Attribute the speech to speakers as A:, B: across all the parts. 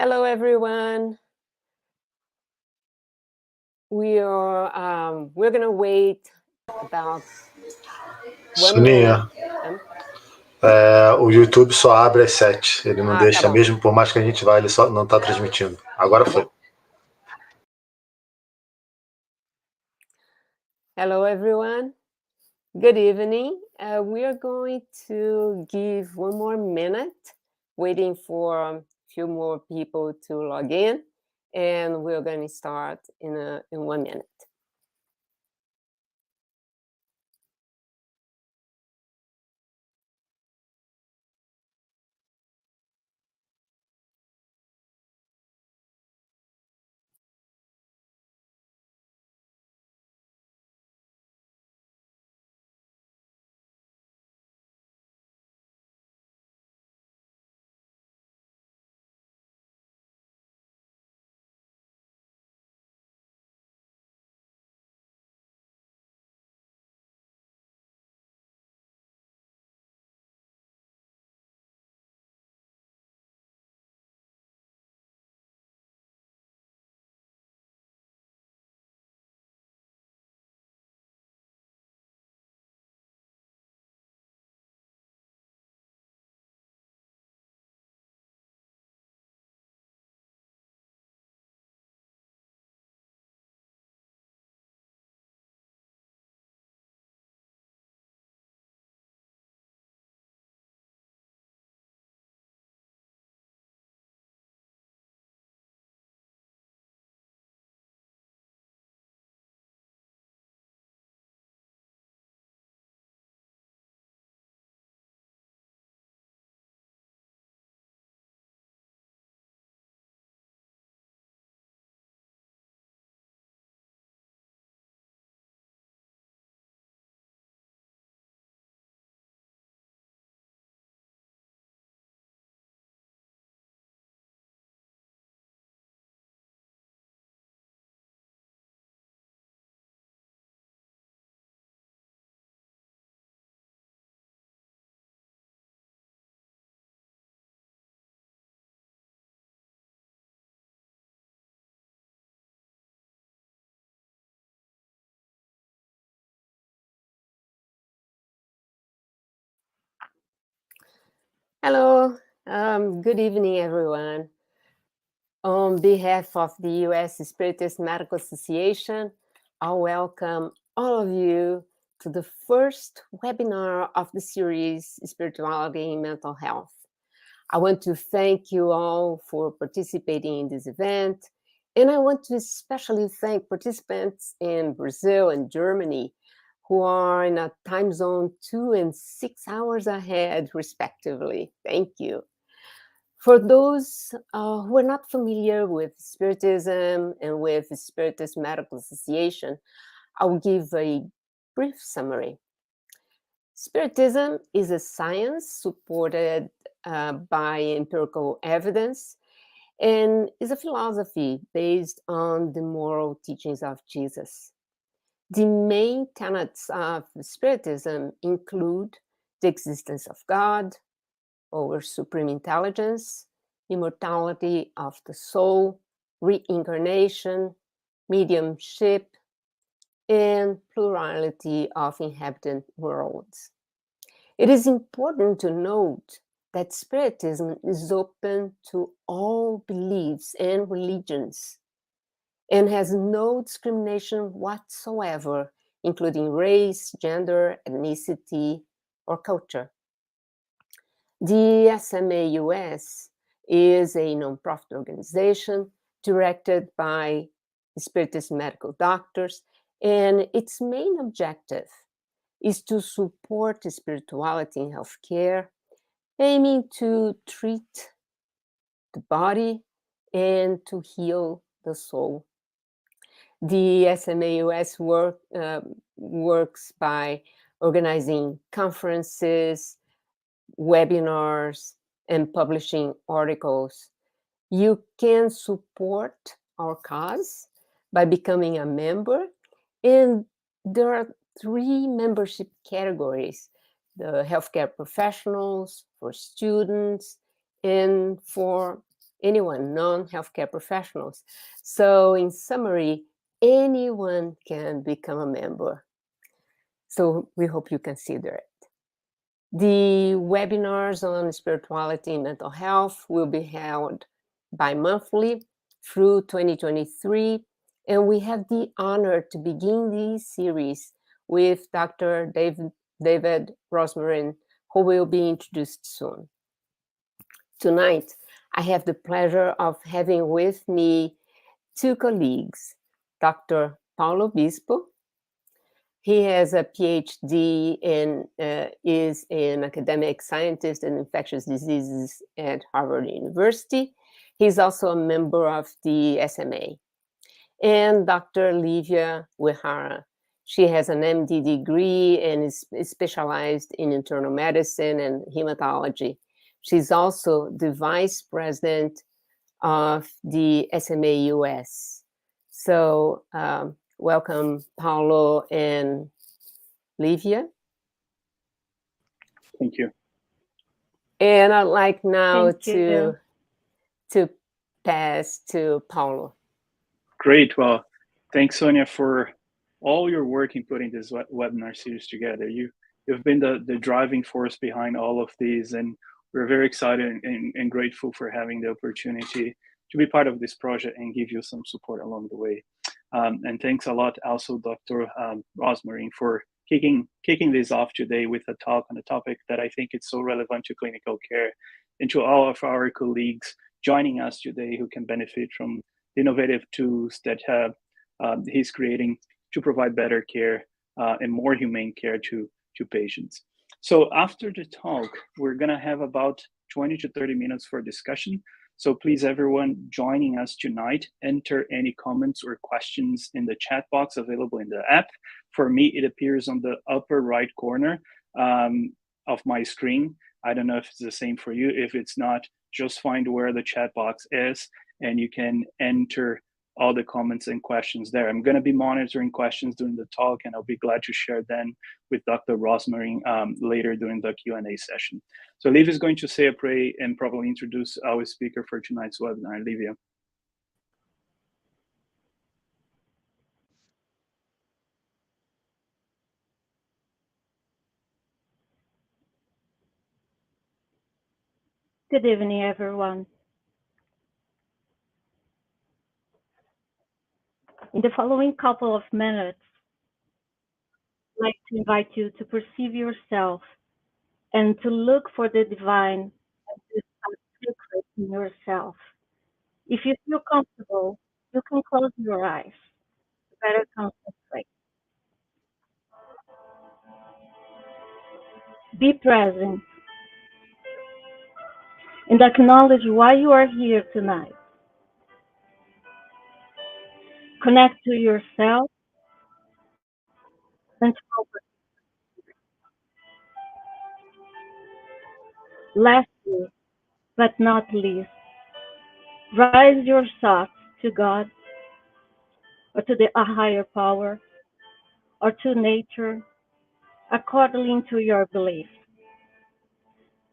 A: Hello, everyone. We're gonna wait about 1 minute.
B: Soninha, o YouTube só abre às 7. Ele não deixa,
A: Tá bom.
B: mesmo por mais que a gente vá, ele só não está transmitindo. Agora foi.
A: Hello, everyone. Good evening. We are going to give 1 more minute, waiting for a few more people to log in, and we're going to start in 1 minute. Hello. Good evening, everyone. On behalf of the U.S. Spiritist Medical Association, I welcome all of you to the first webinar of the series, Spirituality in Mental Health. I want to thank you all for participating in this event, and I want to especially thank participants in Brazil and Germany who are in a time zone 2 and 6 hours ahead, respectively. Thank you. For those who are not familiar with Spiritism and with the Spiritist Medical Association, I will give a brief summary. Spiritism is a science supported by empirical evidence and is a philosophy based on the moral teachings of Jesus. The main tenets of Spiritism include the existence of God, or supreme intelligence, immortality of the soul, reincarnation, mediumship, and plurality of inhabited worlds. It is important to note that Spiritism is open to all beliefs and religions and has no discrimination whatsoever, including race, gender, ethnicity, or culture. The SMA-US is a nonprofit organization directed by Spiritist medical doctors, and its main objective is to support spirituality in healthcare, aiming to treat the body and to heal the soul. The SMA-US works by organizing conferences, webinars, and publishing articles. You can support our cause by becoming a member, and there are 3 membership categories: the healthcare professionals, for students, and for anyone, non-healthcare professionals. So in summary, anyone can become a member. So we hope you consider it. The webinars on spirituality and mental health will be held bi-monthly through 2023. And we have the honor to begin this series with Dr. David Rosmarin, who will be introduced soon. Tonight, I have the pleasure of having with me two colleagues, Dr. Paulo Bispo. He has a PhD and is an academic scientist in infectious diseases at Harvard University. He's also a member of the SMA. And Dr. Livia Uehara. She has an MD degree and is specialized in internal medicine and hematology. She's also the vice president of the SMA US. So welcome, Paulo and Livia.
C: Thank you.
A: And I'd like now to pass to Paulo.
C: Great. Well, thanks, Sonia, for all your work in putting this webinar series together. You've been the driving force behind all of these, and we're very excited and grateful for having the opportunity to be part of this project and give you some support along the way. And thanks a lot also, Dr. Rosmarin, for kicking this off today with a talk on a topic that I think is so relevant to clinical care, and to all of our colleagues joining us today who can benefit from the innovative tools that he's creating to provide better care and more humane care to patients. So after the talk, we're gonna have about 20 to 30 minutes for discussion. So please, everyone joining us tonight, enter any comments or questions in the chat box available in the app. For me, it appears on the upper right corner of my screen. I don't know if it's the same for you. If it's not, just find where the chat box is and you can enter all the comments and questions there. I'm going to be monitoring questions during the talk, and I'll be glad to share them with Dr. Rosmarin later during the Q&A session. So Livia is going to say a prayer and probably introduce our speaker for tonight's webinar. Livia.
D: Good evening, everyone. In the following couple of minutes, I'd like to invite you to perceive yourself and to look for the divine and to find secret in yourself. If you feel comfortable, you can close your eyes to better concentrate. Be present and acknowledge why you are here tonight. Connect to yourself and to open. Lastly, but not least, raise your thoughts to God or to a higher power or to nature according to your belief.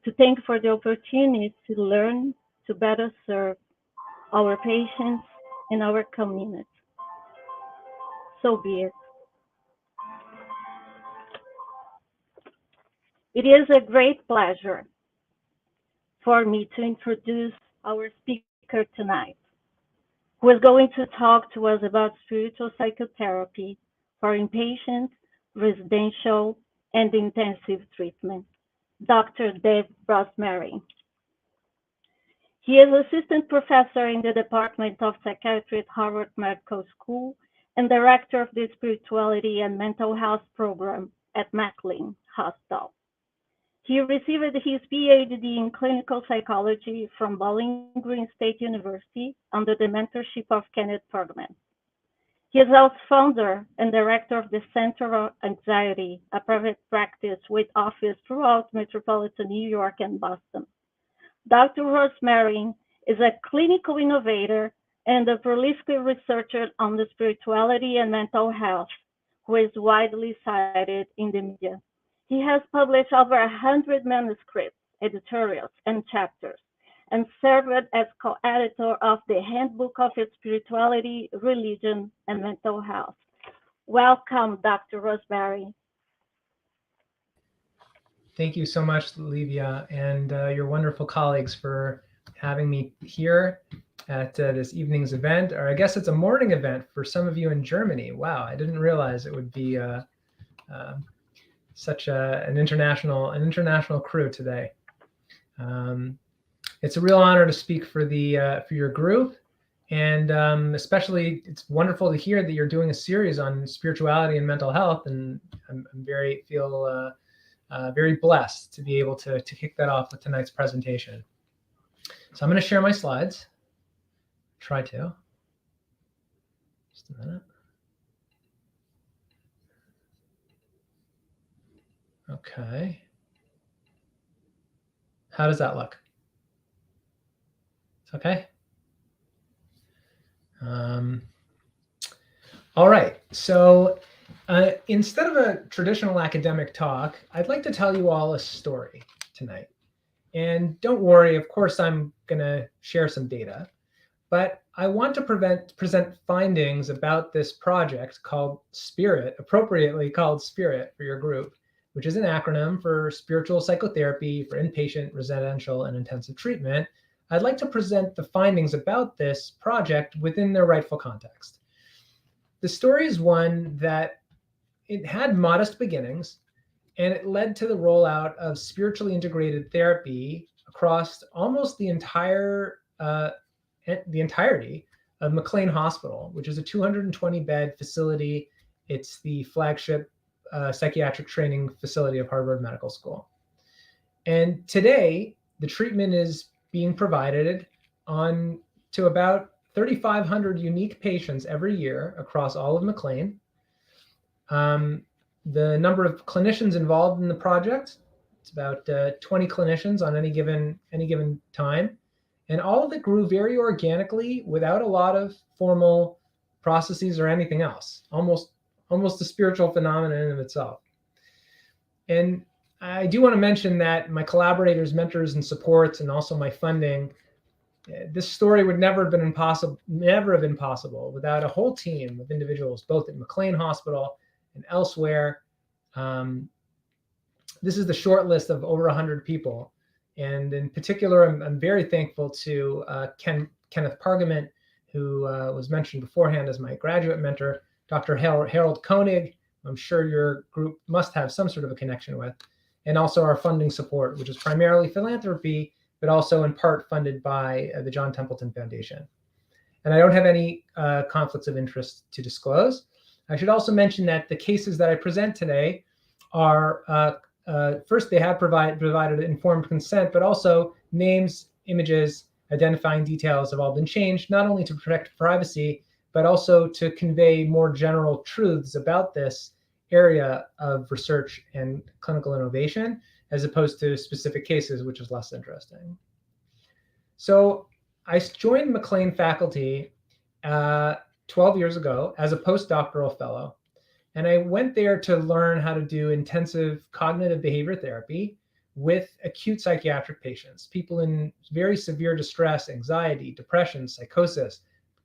D: To thank for the opportunity to learn to better serve our patients and our community. So be it. It is a great pleasure for me to introduce our speaker tonight, who is going to talk to us about spiritual psychotherapy for inpatient, residential, and intensive treatment, Dr. Dave Rosmarin. He is assistant professor in the Department of Psychiatry at Harvard Medical School and director of the Spirituality and Mental Health Program at McLean Hospital. He received his PhD in clinical psychology from Bowling Green State University under the mentorship of Kenneth Perlman. He is also founder and director of the Center for Anxiety, a private practice with office throughout metropolitan New York and Boston. Dr. Rosmarin is a clinical innovator and a prolific researcher on the spirituality and mental health, who is widely cited in the media. He has published over 100 manuscripts, editorials, and chapters, and served as co-editor of the Handbook of Spirituality, Religion, and Mental Health. Welcome, Dr. Rosmarin.
E: Thank you so much, Livia, and your wonderful colleagues for having me here at this evening's event, or I guess it's a morning event for some of you in Germany. Wow, I didn't realize it would be such an international crew today. It's a real honor to speak for your group, and especially it's wonderful to hear that you're doing a series on spirituality and mental health, and I'm very blessed to be able to kick that off with tonight's presentation. So I'm going to share my slides. Try to. Just a minute. Okay. How does that look? It's okay. All right. So instead of a traditional academic talk, I'd like to tell you all a story tonight. And don't worry, of course, I'm going to share some data, but I want to present findings about this project called SPIRIT, appropriately called SPIRIT for your group, which is an acronym for Spiritual Psychotherapy for Inpatient, Residential, and Intensive Treatment. I'd like to present the findings about this project within their rightful context. The story is one that it had modest beginnings, and it led to the rollout of spiritually integrated therapy across almost the entirety of McLean Hospital, which is a 220-bed facility. It's the flagship psychiatric training facility of Harvard Medical School. And today, the treatment is being provided to about 3,500 unique patients every year across all of McLean. The number of clinicians involved in the project, it's about 20 clinicians on any given time. And all of it grew very organically without a lot of formal processes or anything else, almost a spiritual phenomenon in of itself. And I do want to mention that my collaborators, mentors, and supports, and also my funding, this story would never have been possible without a whole team of individuals, both at McLean Hospital and elsewhere. This is the short list of over 100 people. And in particular, I'm very thankful to Kenneth Pargament, who was mentioned beforehand as my graduate mentor, Dr. Harold Koenig, I'm sure your group must have some sort of a connection with, and also our funding support, which is primarily philanthropy, but also in part funded by the John Templeton Foundation. And I don't have any conflicts of interest to disclose. I should also mention that the cases that I present today are, first, they have provided informed consent, but also names, images, identifying details have all been changed, not only to protect privacy, but also to convey more general truths about this area of research and clinical innovation, as opposed to specific cases, which is less interesting. So I joined McLean faculty 12 years ago as a postdoctoral fellow. And I went there to learn how to do intensive cognitive behavior therapy with acute psychiatric patients, people in very severe distress, anxiety, depression, psychosis,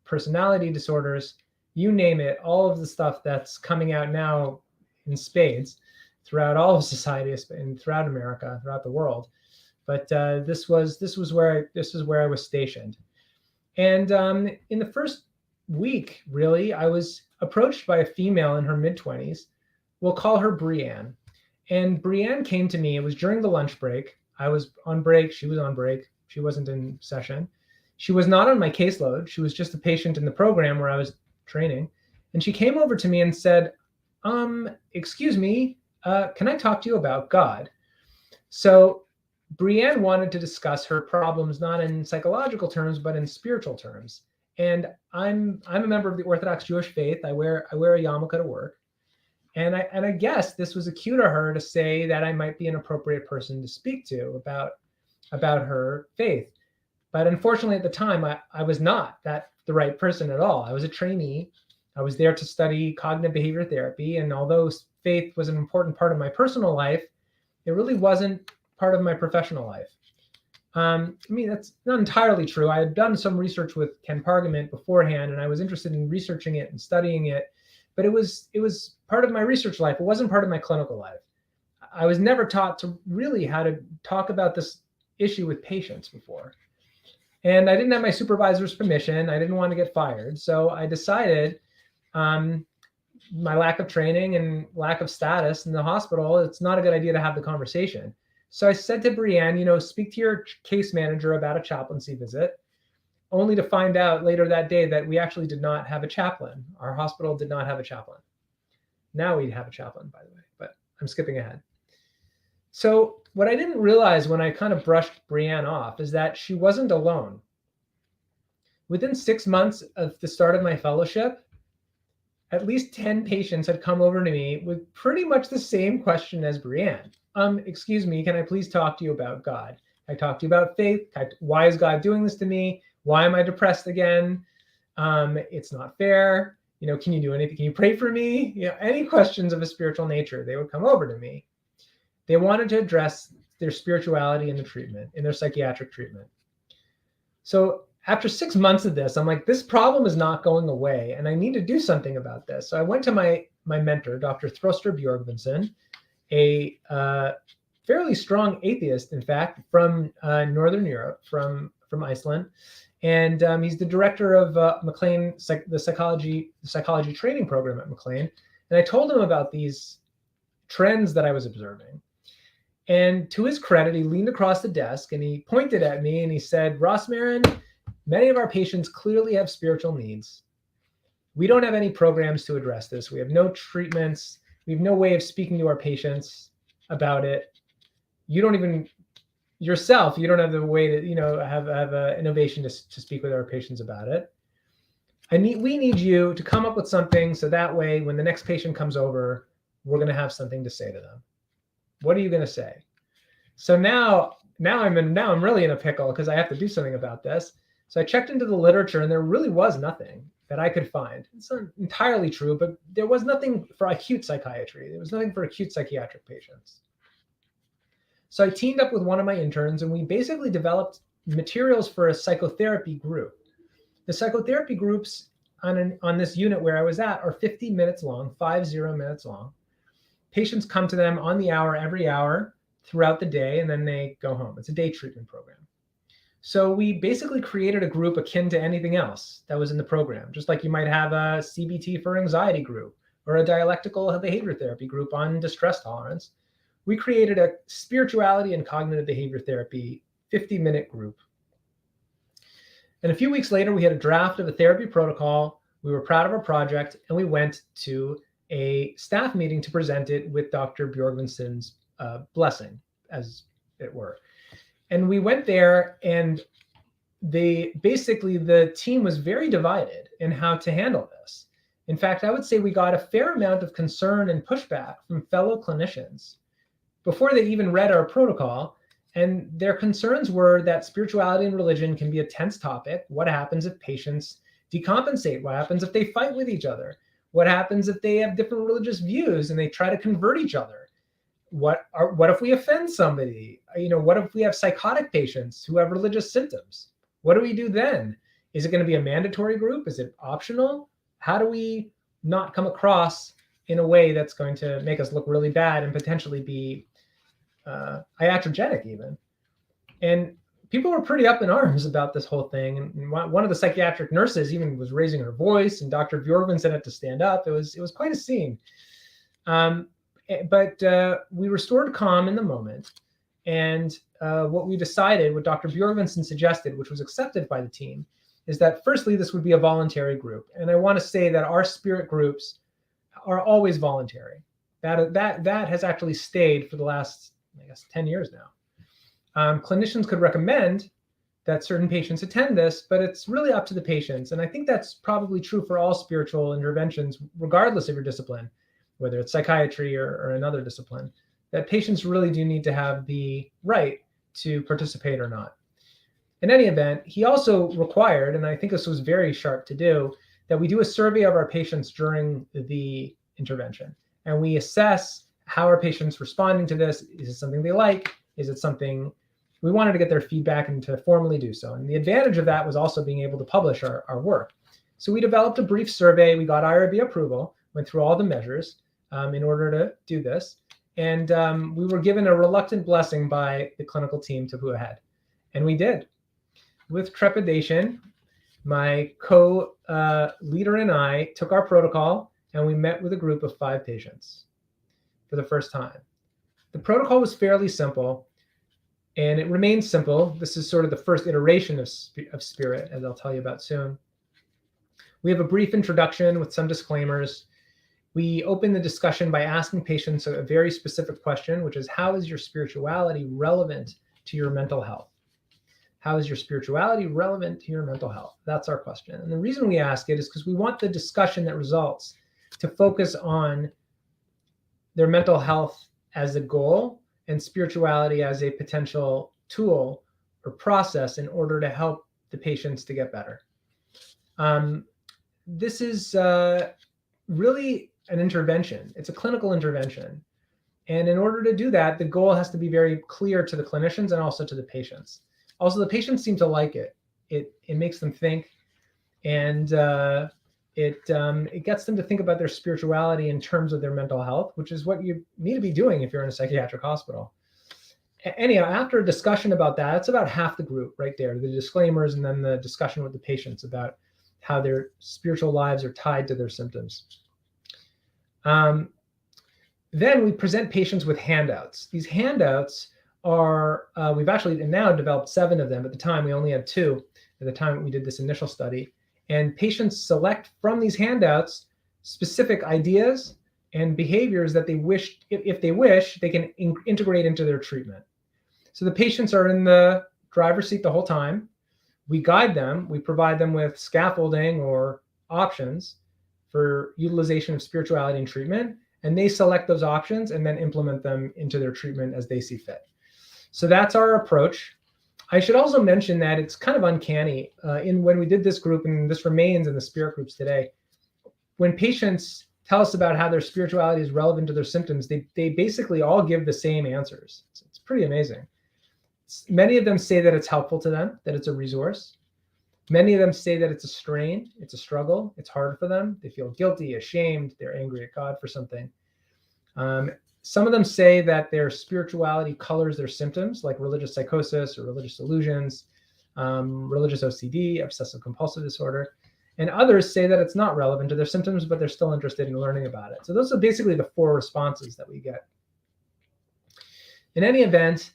E: personality disorders, you name it, all of the stuff that's coming out now in spades throughout all of society and throughout America, throughout the world. But this was where I was stationed. And in the first week, really, I was approached by a female in her mid-20s. We'll call her Brianne. And Brianne came to me. It was during the lunch break. I was on break. She was on break. She wasn't in session. She was not on my caseload. She was just a patient in the program where I was training. And she came over to me and said, excuse me, can I talk to you about God? So Brianne wanted to discuss her problems, not in psychological terms, but in spiritual terms. And I'm a member of the Orthodox Jewish faith. I wear a yarmulke to work. And I guess this was a cue to her to say that I might be an appropriate person to speak to about her faith. But unfortunately, at the time, I was not the right person at all. I was a trainee. I was there to study cognitive behavior therapy. And although faith was an important part of my personal life, it really wasn't part of my professional life. I mean, that's not entirely true. I had done some research with Ken Pargament beforehand, and I was interested in researching it and studying it, but it was part of my research life. It wasn't part of my clinical life. I was never taught to really how to talk about this issue with patients before. And I didn't have my supervisor's permission. I didn't want to get fired. So I decided my lack of training and lack of status in the hospital, it's not a good idea to have the conversation. So I said to Brienne, speak to your case manager about a chaplaincy visit, only to find out later that day that we actually did not have a chaplain. Our hospital did not have a chaplain. Now we have a chaplain, by the way, but I'm skipping ahead. So what I didn't realize when I kind of brushed Brienne off is that she wasn't alone. Within 6 months of the start of my fellowship, at least 10 patients had come over to me with pretty much the same question as Brienne. Excuse me, can I please talk to you about God? Can I talk to you about faith? Why is God doing this to me? Why am I depressed again? It's not fair. Can you do anything? Can you pray for me? Any questions of a spiritual nature, they would come over to me. They wanted to address their spirituality in the treatment, in their psychiatric treatment. So after 6 months of this, I'm like, this problem is not going away, and I need to do something about this. So I went to my mentor, Dr. Thruster Bjorgvinsson, a fairly strong atheist, in fact, from Northern Europe, from Iceland. And he's the director of McLean, the psychology training program at McLean. And I told him about these trends that I was observing. And to his credit, he leaned across the desk and he pointed at me and he said, Rosmarin, many of our patients clearly have spiritual needs. We don't have any programs to address this. We have no treatments. We have no way of speaking to our patients about it. You don't even, yourself, you don't have the way to, have an innovation to speak with our patients about it. We need you to come up with something so that way when the next patient comes over, we're going to have something to say to them. What are you going to say? So now I'm really in a pickle because I have to do something about this. So I checked into the literature and there really was nothing that I could find. It's not entirely true, but there was nothing for acute psychiatry. There was nothing for acute psychiatric patients. So I teamed up with one of my interns and we basically developed materials for a psychotherapy group. The psychotherapy groups on this unit where I was at are 50 minutes long, 50 minutes long. Patients come to them on the hour, every hour throughout the day, and then they go home. It's a day treatment program. So we basically created a group akin to anything else that was in the program, just like you might have a CBT for anxiety group or a dialectical behavior therapy group on distress tolerance. We created a spirituality and cognitive behavior therapy 50-minute group. And a few weeks later, we had a draft of a therapy protocol. We were proud of our project, and we went to a staff meeting to present it with Dr. Bjorgvinsson's blessing, as it were. And we went there, and the team was very divided in how to handle this. In fact, I would say we got a fair amount of concern and pushback from fellow clinicians before they even read our protocol. And their concerns were that spirituality and religion can be a tense topic. What happens if patients decompensate? What happens if they fight with each other? What happens if they have different religious views and they try to convert each other? What if we offend somebody? What if we have psychotic patients who have religious symptoms? What do we do then? Is it going to be a mandatory group? Is it optional? How do we not come across in a way that's going to make us look really bad and potentially be iatrogenic even? And people were pretty up in arms about this whole thing. And one of the psychiatric nurses even was raising her voice, and Dr. Bjorgvinsson had to stand up. It was quite a scene. But we restored calm in the moment. And what we decided, what Dr. Bjorgvinsson suggested, which was accepted by the team, is that firstly, this would be a voluntary group. And I want to say that our spirit groups are always voluntary. That has actually stayed for the last, 10 years now. Clinicians could recommend that certain patients attend this, but it's really up to the patients. And I think that's probably true for all spiritual interventions, regardless of your discipline, whether it's psychiatry or another discipline, that patients really do need to have the right to participate or not. In any event, he also required, and I think this was very sharp to do, that we do a survey of our patients during the intervention. And we assess how are patients responding to this. Is it something they like? Is it something We wanted to get their feedback and to formally do so. And the advantage of that was also being able to publish our work. So we developed a brief survey. We got IRB approval, went through all the measures in order to do this. And we were given a reluctant blessing by the clinical team to go ahead. And we did. With trepidation, my co-leader and I took our protocol and we met with a group of 5 patients for the first time. The protocol was fairly simple, and it remains simple. This is sort of the first iteration of Spirit, as I'll tell you about soon. We have a brief introduction with some disclaimers. We open the discussion by asking patients a very specific question, which is, how is your spirituality relevant to your mental health? How is your spirituality relevant to your mental health? That's our question. And the reason we ask it is because we want the discussion that results to focus on their mental health as a goal and spirituality as a potential tool or process in order to help the patients to get better. This is really an intervention. It's a clinical intervention. And in order to do that, the goal has to be very clear to the clinicians and also to the patients. Also, the patients seem to like it. It makes them think, and it gets them to think about their spirituality in terms of their mental health, which is what you need to be doing if you're in a psychiatric hospital. Anyhow, after a discussion about that, it's about half the group right there, the disclaimers and then the discussion with the patients about how their spiritual lives are tied to their symptoms. Then we present patients with handouts. These handouts are, we've actually now developed 7 of them. At the time, we only had 2 at the time we did this initial study. And patients select from these handouts specific ideas and behaviors that they wish, if they wish, they can integrate into their treatment. So the patients are in the driver's seat the whole time. We guide them. We provide them with scaffolding or options for utilization of spirituality in treatment, and they select those options and then implement them into their treatment as they see fit. So that's our approach. I should also mention that it's kind of uncanny when we did this group, and this remains in the Spirit groups today, when patients tell us about how their spirituality is relevant to their symptoms, they basically all give the same answers. It's pretty amazing. Many of them say that it's helpful to them, that it's a resource. Many of them say that it's a strain, it's a struggle, it's hard for them. They feel guilty, ashamed, they're angry at God for something. Some of them say that their spirituality colors their symptoms, like religious psychosis or religious delusions, religious OCD, obsessive compulsive disorder. And others say that it's not relevant to their symptoms, but they're still interested in learning about it. So those are basically the 4 responses that we get. In any event,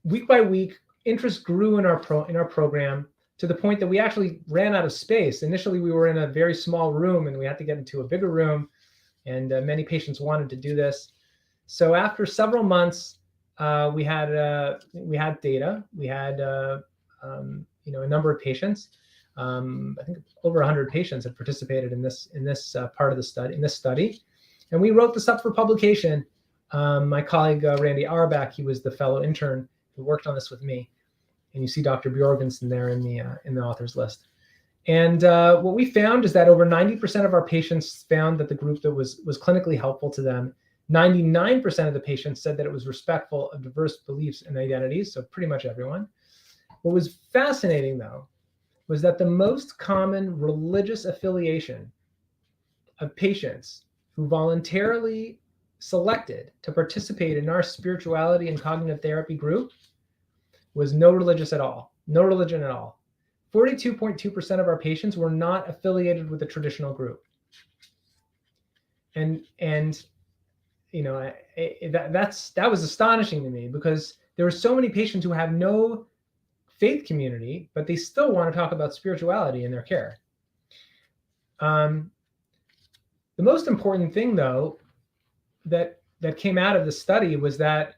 E: week by week, interest grew in our program to the point that we actually ran out of space. Initially, we were in a very small room, and we had to get into a bigger room, and many patients wanted to do this. So after several months, we had data. We had a number of patients. I think over 100 patients had participated in this part of the study, and we wrote this up for publication. My colleague Randy Auerbach, he was the fellow intern who worked on this with me, and you see Dr. Bjorgensen there in the authors list. And what we found is that over 90% of our patients found that the group that was clinically helpful to them. 99% of the patients said that it was respectful of diverse beliefs and identities, so pretty much everyone. What was fascinating, though, was that the most common religious affiliation of patients who voluntarily selected to participate in our spirituality and cognitive therapy group was no religion at all. 42.2% of our patients were not affiliated with a traditional group. And that was astonishing to me, because there were so many patients who have no faith community, but they still want to talk about spirituality in their care. The most important thing, though, that came out of the study was that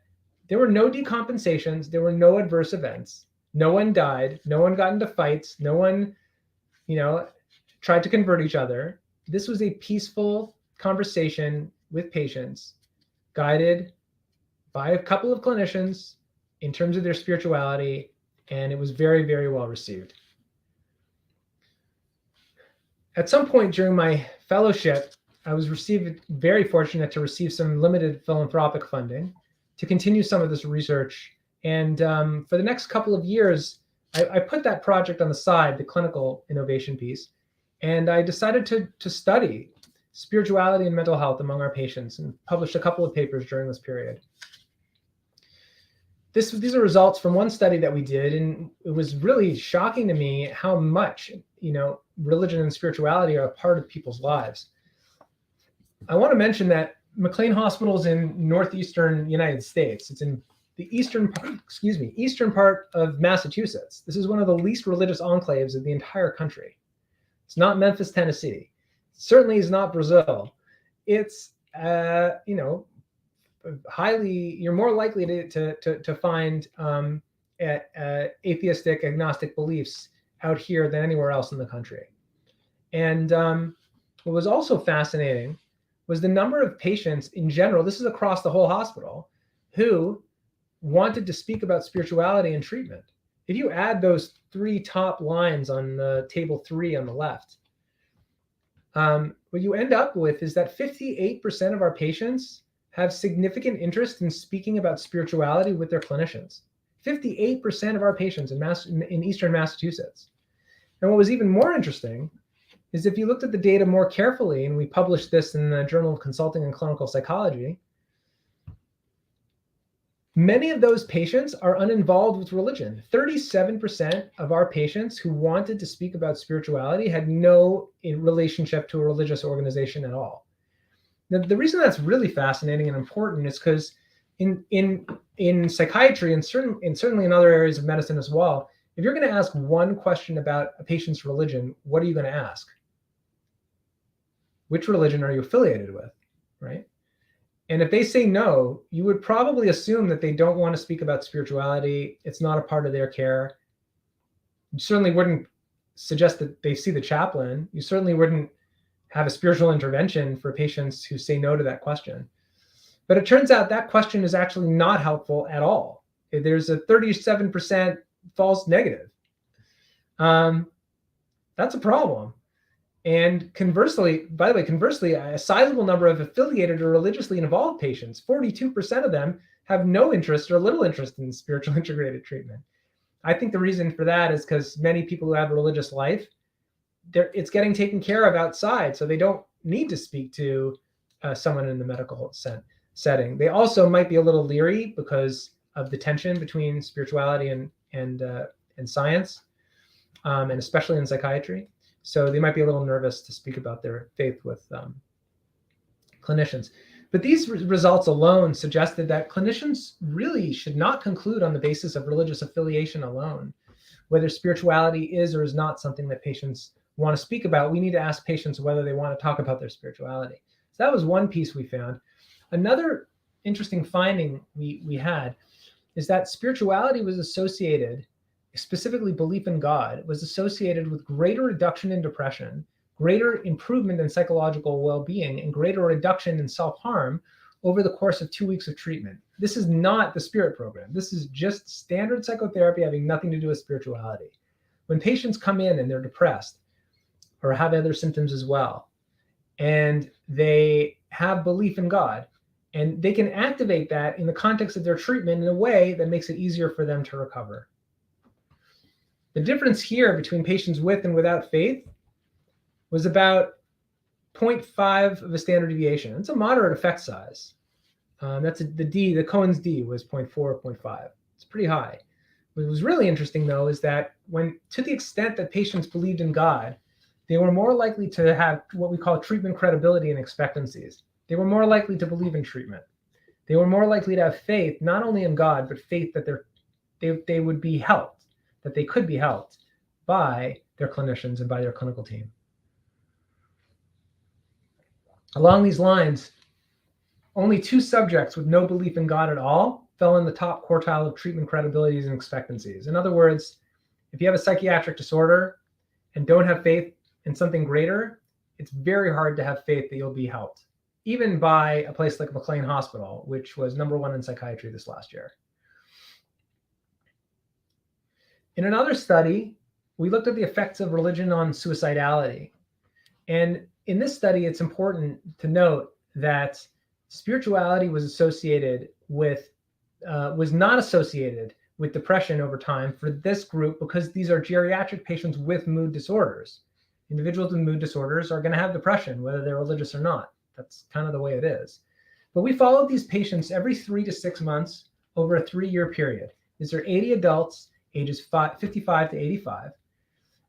E: there were no decompensations, there were no adverse events, no one died, no one got into fights, no one, tried to convert each other. This was a peaceful conversation with patients, guided by a couple of clinicians in terms of their spirituality, and it was very, very well received. At some point during my fellowship, I was very fortunate to receive some limited philanthropic funding to continue some of this research And for the next couple of years, I put that project on the side, the clinical innovation piece, and I decided to study spirituality and mental health among our patients and published a couple of papers during this period. These are results from one study that we did, and it was really shocking to me how much, religion and spirituality are a part of people's lives. I want to mention that McLean Hospital is in northeastern United States. It's in the eastern part of Massachusetts. This is one of the least religious enclaves of the entire country. It's not Memphis, Tennessee. It certainly is not Brazil. It's you're more likely to find atheistic, agnostic beliefs out here than anywhere else in the country. And what was also fascinating was the number of patients in general, this is across the whole hospital, who wanted to speak about spirituality and treatment. If you add those three top lines on table 3 on the left, what you end up with is that 58% of our patients have significant interest in speaking about spirituality with their clinicians. 58% of our patients in Eastern Massachusetts. And what was even more interesting is if you looked at the data more carefully, and we published this in the Journal of Consulting and Clinical Psychology, many of those patients are uninvolved with religion. 37% of our patients who wanted to speak about spirituality had no relationship to a religious organization at all. Now, the reason that's really fascinating and important is because in psychiatry and certainly in other areas of medicine as well, if you're going to ask one question about a patient's religion, what are you going to ask? Which religion are you affiliated with, right? And if they say no, you would probably assume that they don't want to speak about spirituality. It's not a part of their care. You certainly wouldn't suggest that they see the chaplain. You certainly wouldn't have a spiritual intervention for patients who say no to that question. But it turns out that question is actually not helpful at all. There's a 37% false negative. That's a problem. And conversely, a sizable number of affiliated or religiously involved patients, 42% of them, have no interest or little interest in spiritual integrated treatment. I think the reason for that is because many people who have a religious life, it's getting taken care of outside, so they don't need to speak to someone in the medical setting. They also might be a little leery because of the tension between spirituality and science, and especially in psychiatry. So they might be a little nervous to speak about their faith with clinicians. But these results alone suggested that clinicians really should not conclude on the basis of religious affiliation alone, whether spirituality is or is not something that patients want to speak about. We need to ask patients whether they want to talk about their spirituality. So that was one piece we found. Another interesting finding we had is that spirituality was associated, specifically belief in God, was associated with greater reduction in depression, greater improvement in psychological well-being, and greater reduction in self-harm over the course of 2 weeks of treatment. This is not the Spirit program. This is just standard psychotherapy having nothing to do with spirituality. When patients come in and they're depressed or have other symptoms as well, and they have belief in God, and they can activate that in the context of their treatment in a way that makes it easier for them to recover. The difference here between patients with and without faith was about 0.5 of a standard deviation. It's a moderate effect size. That's the Cohen's D was 0.4, 0.5. It's pretty high. What was really interesting though is that to the extent that patients believed in God, they were more likely to have what we call treatment credibility and expectancies. They were more likely to believe in treatment. They were more likely to have faith, not only in God, but faith that they would be helped, that they could be helped by their clinicians and by their clinical team. Along these lines, only 2 subjects with no belief in God at all fell in the top quartile of treatment credibilities and expectancies. In other words, if you have a psychiatric disorder and don't have faith in something greater, it's very hard to have faith that you'll be helped, even by a place like McLean Hospital, which was #1 in psychiatry this last year. In another study, we looked at the effects of religion on suicidality. And in this study, it's important to note that spirituality was associated with was not associated with depression over time for this group, because these are geriatric patients with mood disorders. Individuals with mood disorders are going to have depression, whether they're religious or not. That's kind of the way it is. But we followed these patients every 3 to 6 months over a 3-year period. These are 80 adults, ages 55 to 85.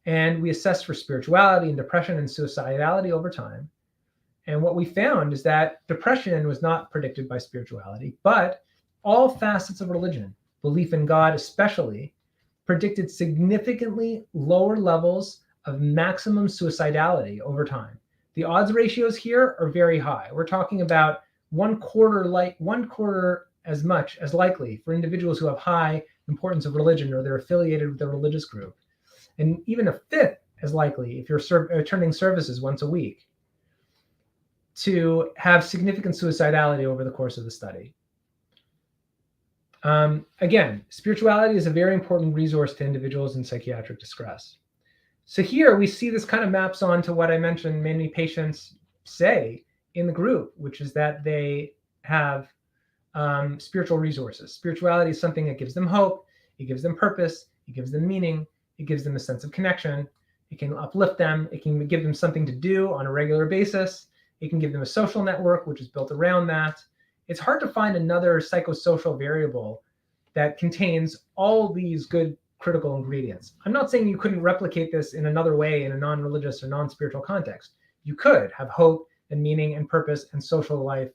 E: And we assessed for spirituality and depression and suicidality over time. And what we found is that depression was not predicted by spirituality, but all facets of religion, belief in God especially, predicted significantly lower levels of maximum suicidality over time. The odds ratios here are very high. We're talking about one quarter as much as likely for individuals who have high importance of religion or they're affiliated with a religious group, and even a fifth as likely if you're attending services once a week, to have significant suicidality over the course of the study. Again, spirituality is a very important resource to individuals in psychiatric distress. So here we see this kind of maps on to what I mentioned many patients say in the group, which is that they have spiritual resources. Spirituality is something that gives them hope, it gives them purpose, it gives them meaning, it gives them a sense of connection, it can uplift them, it can give them something to do on a regular basis, it can give them a social network, which is built around that. It's hard to find another psychosocial variable that contains all these good critical ingredients. I'm not saying you couldn't replicate this in another way in a non-religious or non-spiritual context. You could have hope and meaning and purpose and social life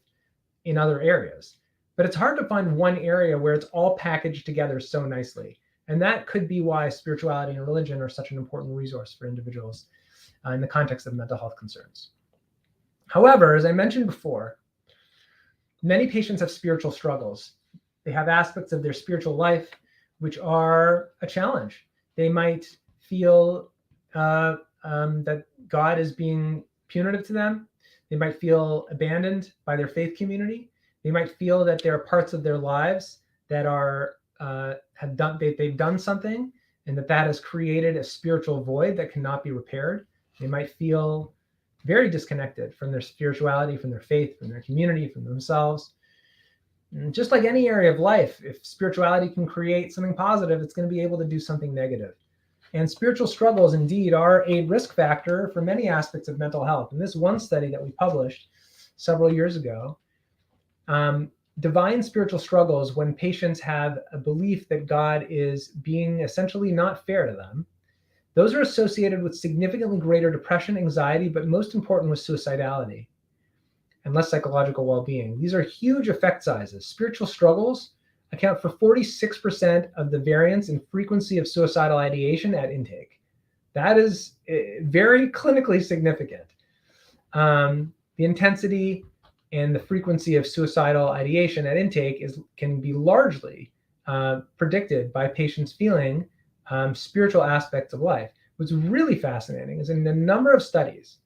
E: in other areas. But it's hard to find one area where it's all packaged together so nicely. And that could be why spirituality and religion are such an important resource for individuals in the context of mental health concerns. However, as I mentioned before, many patients have spiritual struggles. They have aspects of their spiritual life which are a challenge. They might feel that God is being punitive to them. They might feel abandoned by their faith community. They might feel that there are parts of their lives that are they've done something, and that has created a spiritual void that cannot be repaired. They might feel very disconnected from their spirituality, from their faith, from their community, from themselves. And just like any area of life, if spirituality can create something positive, it's going to be able to do something negative. And spiritual struggles indeed are a risk factor for many aspects of mental health. And this one study that we published several years ago, divine spiritual struggles when patients have a belief that God is being essentially not fair to them, those are associated with significantly greater depression, anxiety, but most important with suicidality and less psychological well-being. These are huge effect sizes. Spiritual struggles account for 46% of the variance in frequency of suicidal ideation at intake. That is very clinically significant. The intensity and the frequency of suicidal ideation at intake can be largely predicted by patients feeling spiritual aspects of life. What's really fascinating is in a number of studies,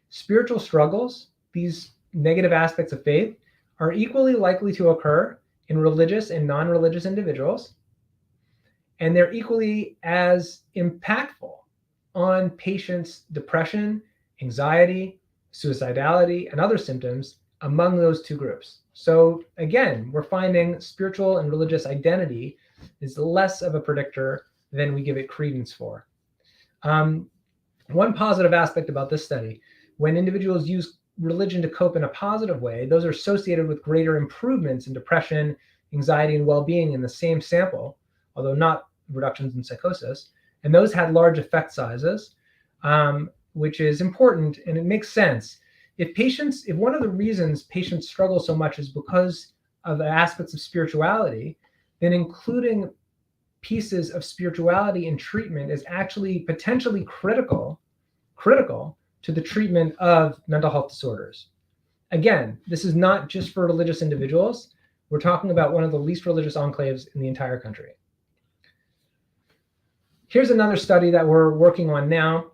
E: spiritual struggles, these negative aspects of faith, are equally likely to occur in religious and non-religious individuals, and they're equally as impactful on patients' depression, anxiety, suicidality, and other symptoms among those two groups. So again, we're finding spiritual and religious identity is less of a predictor than we give it credence for. One positive aspect about this study, when individuals use religion to cope in a positive way, those are associated with greater improvements in depression, anxiety, and well-being in the same sample, although not reductions in psychosis. And those had large effect sizes, which is important, and it makes sense. If one of the reasons patients struggle so much is because of the aspects of spirituality, then including pieces of spirituality in treatment is actually potentially critical to the treatment of mental health disorders. Again, this is not just for religious individuals. We're talking about one of the least religious enclaves in the entire country. Here's another study that we're working on now.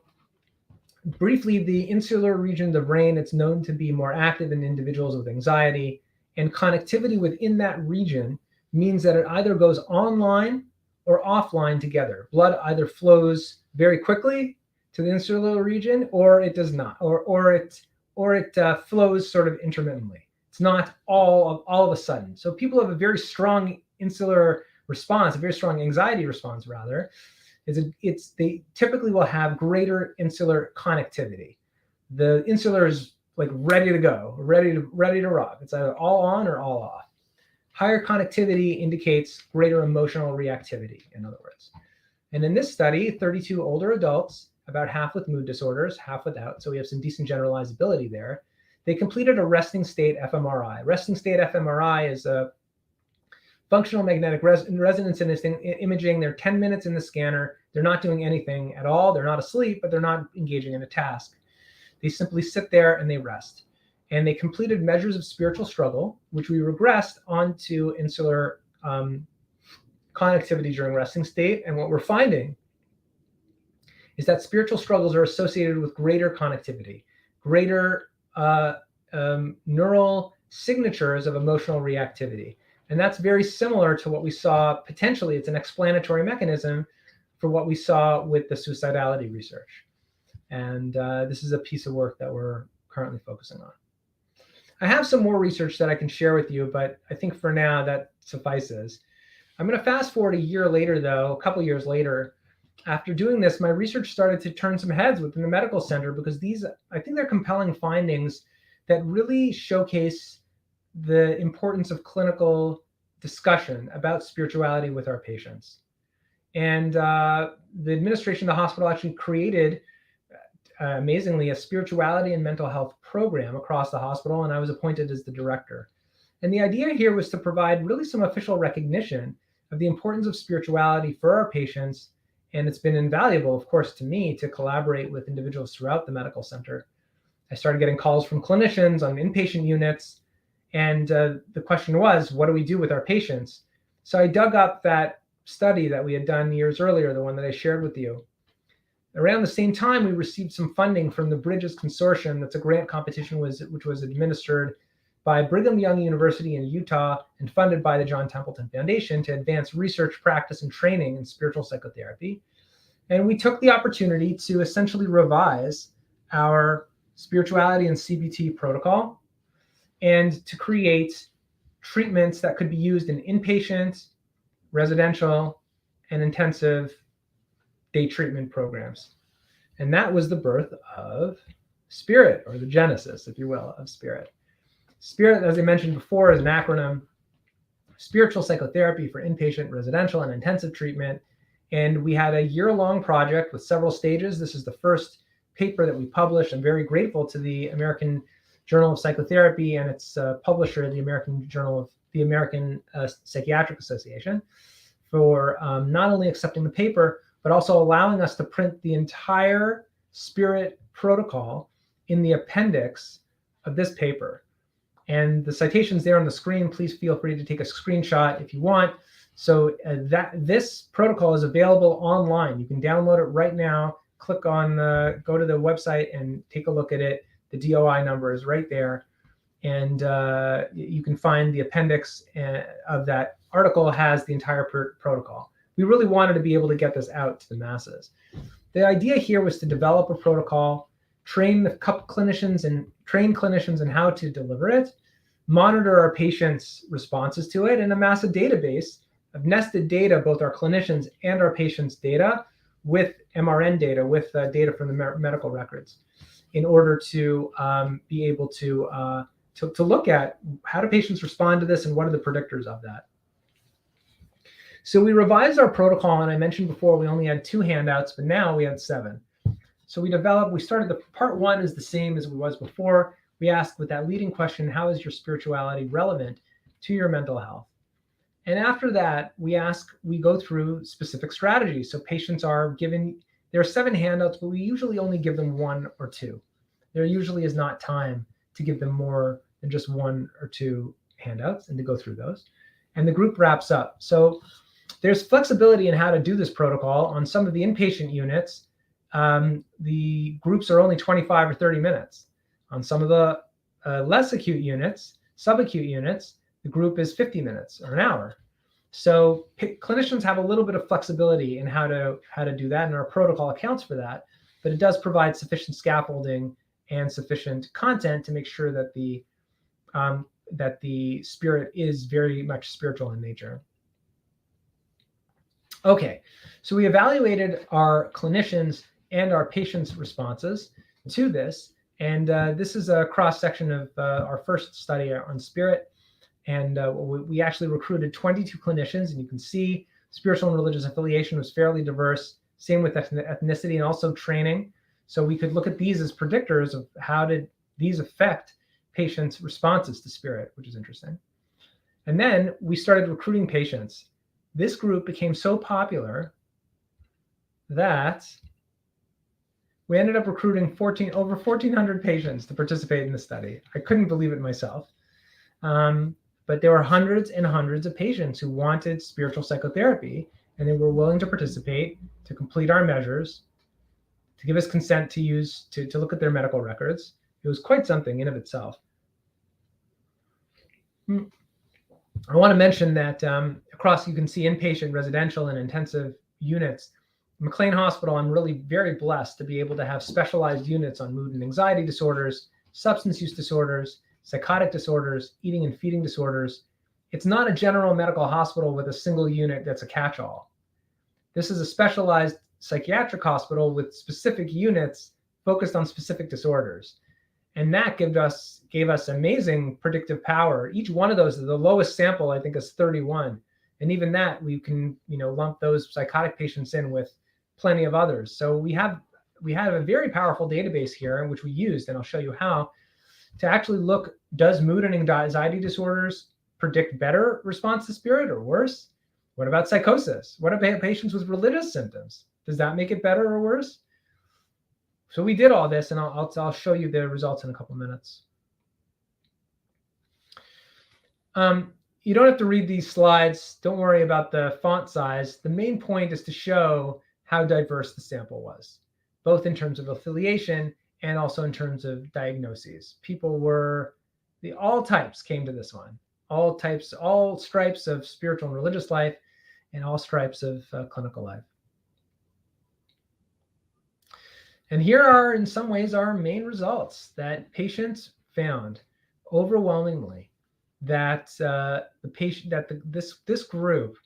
E: Briefly, the insular region of the brain, it's known to be more active in individuals with anxiety, and connectivity within that region means that it either goes online or offline together. Blood either flows very quickly to the insular region, or it does not, or it flows sort of intermittently. It's not all of a sudden. So people have a very strong insular response, a very strong anxiety response rather. They typically will have greater insular connectivity. The insular is like ready to go, ready to rock. It's either all on or all off. Higher connectivity indicates greater emotional reactivity, in other words. And in this study, 32 older adults, about half with mood disorders, half without, so we have some decent generalizability there. They completed a resting state fMRI. Resting state fMRI is a functional magnetic resonance imaging. They're 10 minutes in the scanner. They're not doing anything at all. They're not asleep, but they're not engaging in a task. They simply sit there and they rest. And they completed measures of spiritual struggle, which we regressed onto insular connectivity during resting state. And what we're finding is that spiritual struggles are associated with greater connectivity, greater neural signatures of emotional reactivity. And that's very similar to what we saw potentially. It's an explanatory mechanism for what we saw with the suicidality research. And this is a piece of work that we're currently focusing on. I have some more research that I can share with you, but I think for now that suffices. I'm going to fast forward a year later, though, a couple years later. After doing this, my research started to turn some heads within the medical center because I think they're compelling findings that really showcase the importance of clinical discussion about spirituality with our patients. And the administration of the hospital actually created, amazingly, a spirituality and mental health program across the hospital, and I was appointed as the director. And the idea here was to provide really some official recognition of the importance of spirituality for our patients. And it's been invaluable, of course, to me to collaborate with individuals throughout the medical center. I started getting calls from clinicians on inpatient units. And the question was, what do we do with our patients? So I dug up that study that we had done years earlier, the one that I shared with you. Around the same time, we received some funding from the Bridges Consortium. That's a grant competition which was administered by Brigham Young University in Utah and funded by the John Templeton Foundation to advance research, practice, and training in spiritual psychotherapy. And we took the opportunity to essentially revise our spirituality and CBT protocol and to create treatments that could be used in inpatient, residential, and intensive day treatment programs. And that was the birth of Spirit, or the genesis, if you will, of Spirit. Spirit, as I mentioned before, is an acronym: spiritual psychotherapy for inpatient, residential, and intensive treatment. And we had a year-long project with several stages. This is the first paper that we published. I'm very grateful to the American Journal of Psychotherapy and its publisher, the American Psychiatric Association, for not only accepting the paper, but also allowing us to print the entire Spirit protocol in the appendix of this paper. And the citation's there on the screen. Please feel free to take a screenshot if you want. So this protocol is available online. You can download it right now. Click on go to the website and take a look at it. The DOI number is right there. And you can find the appendix of that article has the entire protocol. We really wanted to be able to get this out to the masses. The idea here was to develop a protocol, train clinicians in how to deliver it, monitor our patients' responses to it, and amass a database of nested data, both our clinicians and our patients' data, with MRN data, with data from the medical records, in order to be able to look at how do patients respond to this and what are the predictors of that. So we revised our protocol, and I mentioned before we only had 2 handouts, but now we had 7. So we started the part 1 is the same as it was before. We asked with that leading question, how is your spirituality relevant to your mental health? And after that, we go through specific strategies. So patients are given, there are 7 handouts, but we usually only give them 1 or 2. There usually is not time to give them more than just 1 or 2 handouts and to go through those. And the group wraps up. So there's flexibility in how to do this protocol. On some of the inpatient units, the groups are only 25 or 30 minutes. On some of the less acute units, subacute units, the group is 50 minutes or an hour. So clinicians have a little bit of flexibility in how to do that, and our protocol accounts for that. But it does provide sufficient scaffolding and sufficient content to make sure that the that the spirit is very much spiritual in nature. Okay, so we evaluated our clinicians and our patients' responses to this. And this is a cross-section of our first study on spirit. And we actually recruited 22 clinicians, and you can see spiritual and religious affiliation was fairly diverse. Same with ethnicity and also training. So we could look at these as predictors of how did these affect patients' responses to spirit, which is interesting. And then we started recruiting patients. This group became so popular that we ended up recruiting over 1,400 patients to participate in the study. I couldn't believe it myself. But there were hundreds and hundreds of patients who wanted spiritual psychotherapy, and they were willing to participate, to complete our measures, to give us consent to use, to look at their medical records. It was quite something in of itself. I want to mention that across, you can see inpatient, residential, and intensive units. McLean Hospital, I'm really very blessed to be able to have specialized units on mood and anxiety disorders, substance use disorders, psychotic disorders, eating and feeding disorders. It's not a general medical hospital with a single unit that's a catch-all. This is a specialized psychiatric hospital with specific units focused on specific disorders. And that gave us amazing predictive power. Each one of those, the lowest sample, I think, is 31. And even that, we can lump those psychotic patients in with plenty of others. So we have a very powerful database here, which we used, and I'll show you how, to actually look, does mood and anxiety disorders predict better response to spirit or worse? What about psychosis? What about patients with religious symptoms? Does that make it better or worse? So we did all this, and I'll show you the results in a couple minutes. You don't have to read these slides. Don't worry about the font size. The main point is to show how diverse the sample was, both in terms of affiliation and also in terms of diagnoses. People were, all types came to this one. All types, all stripes of spiritual and religious life, and all stripes of clinical life. And here are, in some ways, our main results, that patients found overwhelmingly that this group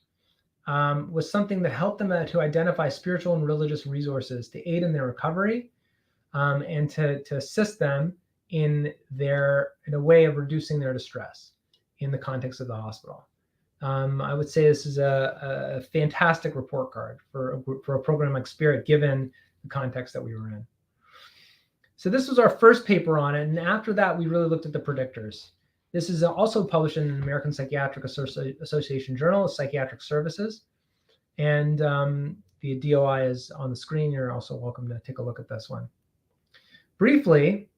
E: was something that helped them to identify spiritual and religious resources to aid in their recovery, and to assist them in a way of reducing their distress in the context of the hospital. I would say this is a fantastic report card for a program like Spirit, given the context that we were in. So this was our first paper on it, and after that, we really looked at the predictors. This is also published in the American Psychiatric Association Journal of Psychiatric Services, and the DOI is on the screen. You're also welcome to take a look at this one. Briefly,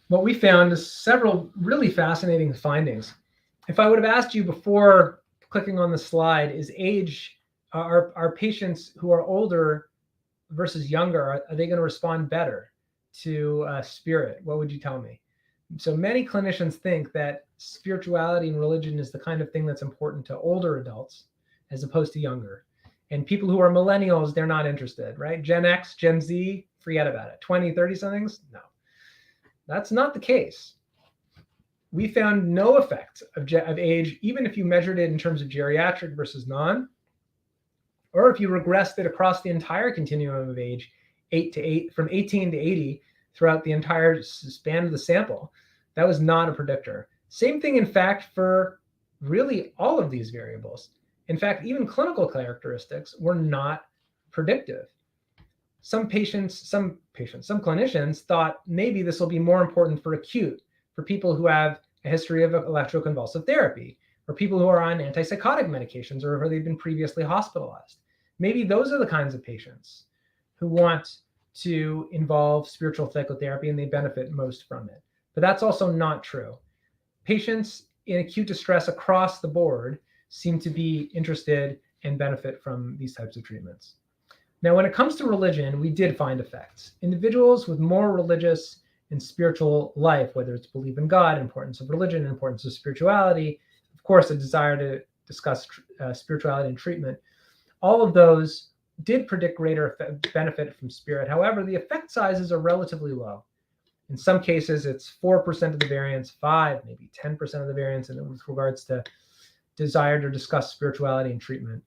E: what we found is several really fascinating findings. If I would have asked you before clicking on the slide, is age, are patients who are older versus younger, are they going to respond better to spirit? What would you tell me? So many clinicians think that spirituality and religion is the kind of thing that's important to older adults as opposed to younger. And people who are millennials, they're not interested, right? Gen X, Gen Z, forget about it. 20, 30 somethings? No, that's not the case. We found no effect of age, even if you measured it in terms of geriatric versus non, or if you regressed it across the entire continuum of age, from 18 to 80 throughout the entire span of the sample. That was not a predictor. Same thing, in fact, for really all of these variables. In fact, even clinical characteristics were not predictive. Some clinicians thought maybe this will be more important for acute, for people who have a history of electroconvulsive therapy, or people who are on antipsychotic medications, or they've been previously hospitalized. Maybe those are the kinds of patients who want to involve spiritual psychotherapy and they benefit most from it. But that's also not true. Patients in acute distress across the board seem to be interested and benefit from these types of treatments. Now, when it comes to religion, we did find effects. Individuals with more religious and spiritual life, whether it's belief in God, importance of religion, importance of spirituality, of course, a desire to discuss spirituality and treatment, all of those did predict greater benefit from spirit. However, the effect sizes are relatively low. In some cases, it's 4% of the variance, 5, maybe 10% of the variance, and with regards to desire to discuss spirituality and treatment.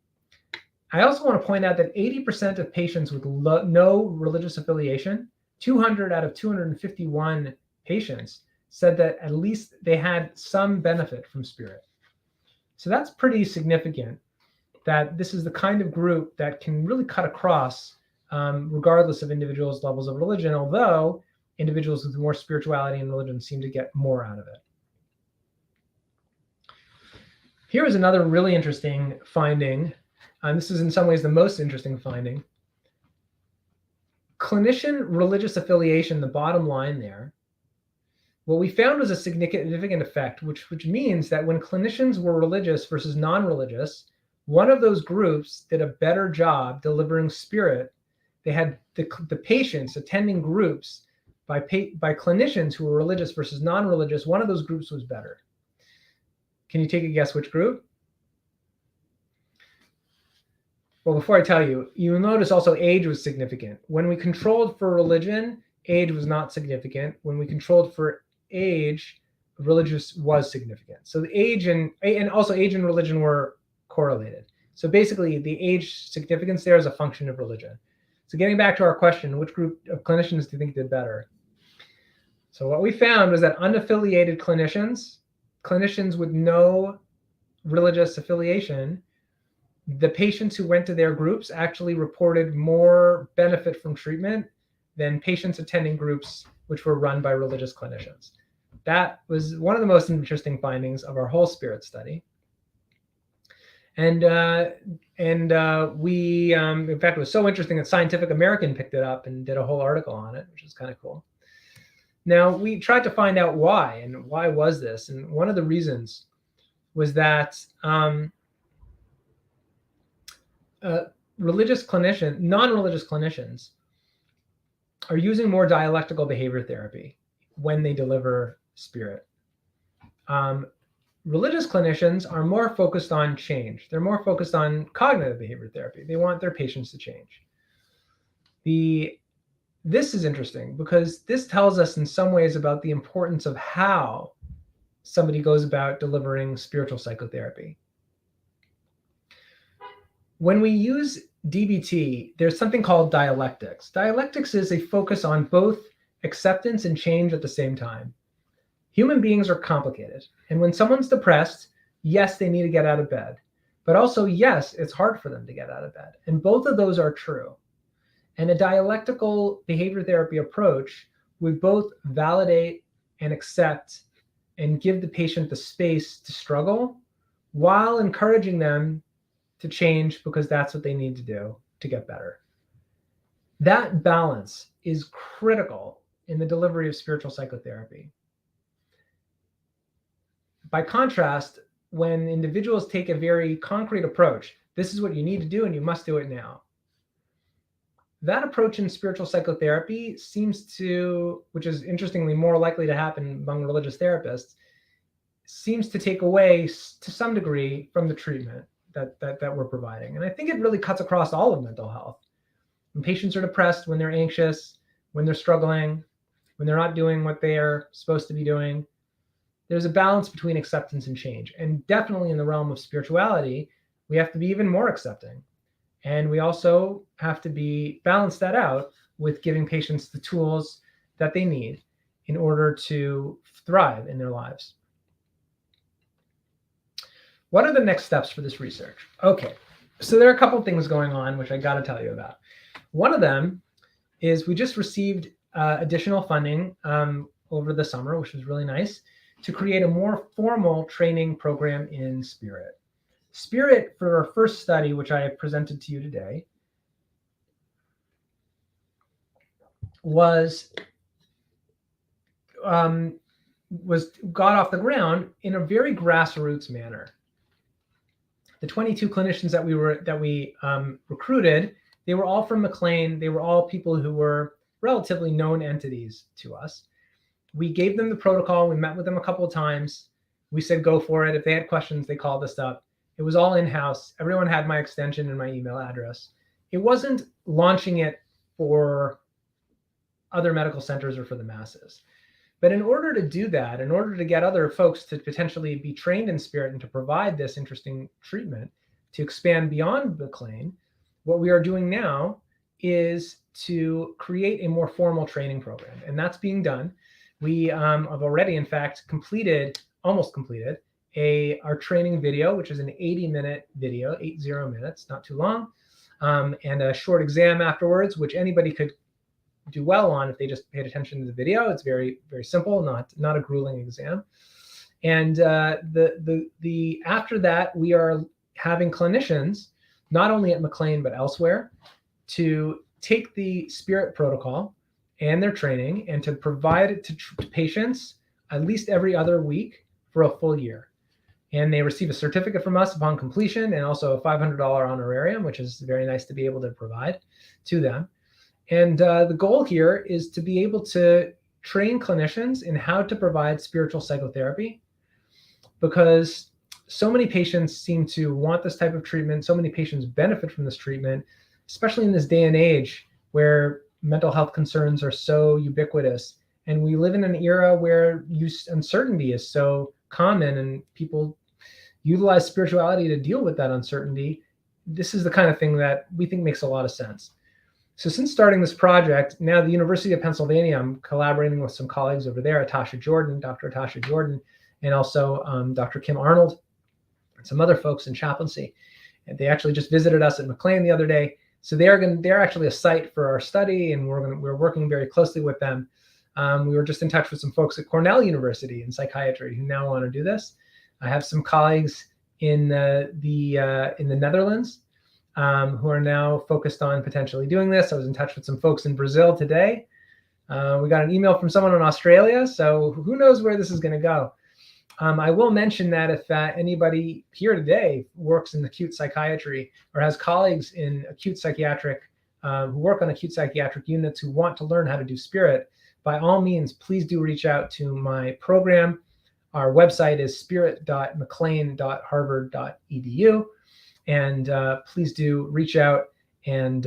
E: I also want to point out that 80% of patients with no religious affiliation, 200 out of 251 patients, said that at least they had some benefit from spirit. So that's pretty significant, that this is the kind of group that can really cut across regardless of individuals' levels of religion, although individuals with more spirituality and religion seem to get more out of it. Here is another really interesting finding, and this is in some ways the most interesting finding. Clinician religious affiliation, the bottom line there, what we found was a significant effect, which means that when clinicians were religious versus non-religious, one of those groups did a better job delivering spirit. They had the patients attending groups by clinicians who were religious versus non-religious. One of those groups was better. Can you take a guess which group? Well, before I tell you, you'll notice also age was significant. When we controlled for religion, age was not significant. When we controlled for age, religious was significant. So the age and also age and religion were correlated. So basically the age significance there is a function of religion. So getting back to our question, which group of clinicians do you think did better? So what we found was that unaffiliated clinicians with no religious affiliation, the patients who went to their groups actually reported more benefit from treatment than patients attending groups which were run by religious clinicians. That was one of the most interesting findings of our whole spirit study. And we, in fact, it was so interesting that Scientific American picked it up and did a whole article on it, which is kind of cool. Now, we tried to find out why, and why was this? And one of the reasons was that non-religious clinicians are using more dialectical behavior therapy when they deliver spirit. Religious clinicians are more focused on change. They're more focused on cognitive behavior therapy. They want their patients to change. This is interesting because this tells us in some ways about the importance of how somebody goes about delivering spiritual psychotherapy. When we use DBT, there's something called dialectics. Dialectics is a focus on both acceptance and change at the same time. Human beings are complicated. And when someone's depressed, yes, they need to get out of bed. But also, yes, it's hard for them to get out of bed. And both of those are true. And a dialectical behavior therapy approach would both validate and accept and give the patient the space to struggle while encouraging them to change because that's what they need to do to get better. That balance is critical in the delivery of spiritual psychotherapy. By contrast, when individuals take a very concrete approach, this is what you need to do and you must do it now. That approach in spiritual psychotherapy seems to, which is interestingly more likely to happen among religious therapists, seems to take away to some degree from the treatment that we're providing. And I think it really cuts across all of mental health. When patients are depressed, when they're anxious, when they're struggling, when they're not doing what they are supposed to be doing, there's a balance between acceptance and change. And definitely in the realm of spirituality, we have to be even more accepting. And we also have to balance that out with giving patients the tools that they need in order to thrive in their lives. What are the next steps for this research? Okay, so there are a couple of things going on, which I got to tell you about. One of them is we just received additional funding over the summer, which was really nice, to create a more formal training program in spirit. Spirit, for our first study, which I have presented to you today, got off the ground in a very grassroots manner. The 22 clinicians that we recruited, they were all from McLean. They were all people who were relatively known entities to us. We gave them the protocol. We met with them a couple of times. We said, go for it. If they had questions, they called us up. It was all in-house. Everyone had my extension and my email address. It wasn't launching it for other medical centers or for the masses. But in order to do that, in order to get other folks to potentially be trained in spirit and to provide this interesting treatment, to expand beyond McLean, what we are doing now is to create a more formal training program. And that's being done. We have already, in fact, almost completed our training video, which is an 80-minute video, 80 minutes, not too long, and a short exam afterwards, which anybody could do well on if they just paid attention to the video. It's very, very simple, not a grueling exam. And after that, we are having clinicians, not only at McLean but elsewhere, to take the spirit protocol and their training and to provide it to patients at least every other week for a full year. And they receive a certificate from us upon completion, and also a $500 honorarium, which is very nice to be able to provide to them. And the goal here is to be able to train clinicians in how to provide spiritual psychotherapy, because so many patients seem to want this type of treatment. So many patients benefit from this treatment, especially in this day and age where mental health concerns are so ubiquitous. And we live in an era where uncertainty is so common and people utilize spirituality to deal with that uncertainty. This is the kind of thing that we think makes a lot of sense. So since starting this project, now the University of Pennsylvania, I'm collaborating with some colleagues over there, Dr. Atasha Jordan, and also Dr. Kim Arnold, and some other folks in chaplaincy. And they actually just visited us at McLean the other day. So they're actually a site for our study, and we're working very closely with them. We were just in touch with some folks at Cornell University in psychiatry who now want to do this. I have some colleagues in the Netherlands who are now focused on potentially doing this. I was in touch with some folks in Brazil today. We got an email from someone in Australia, so who knows where this is going to go. I will mention that if anybody here today works in acute psychiatry or has colleagues in acute psychiatric who work on acute psychiatric units who want to learn how to do spirit, by all means, please do reach out to my program. Our website is spirit.mclean.harvard.edu. And please do reach out, and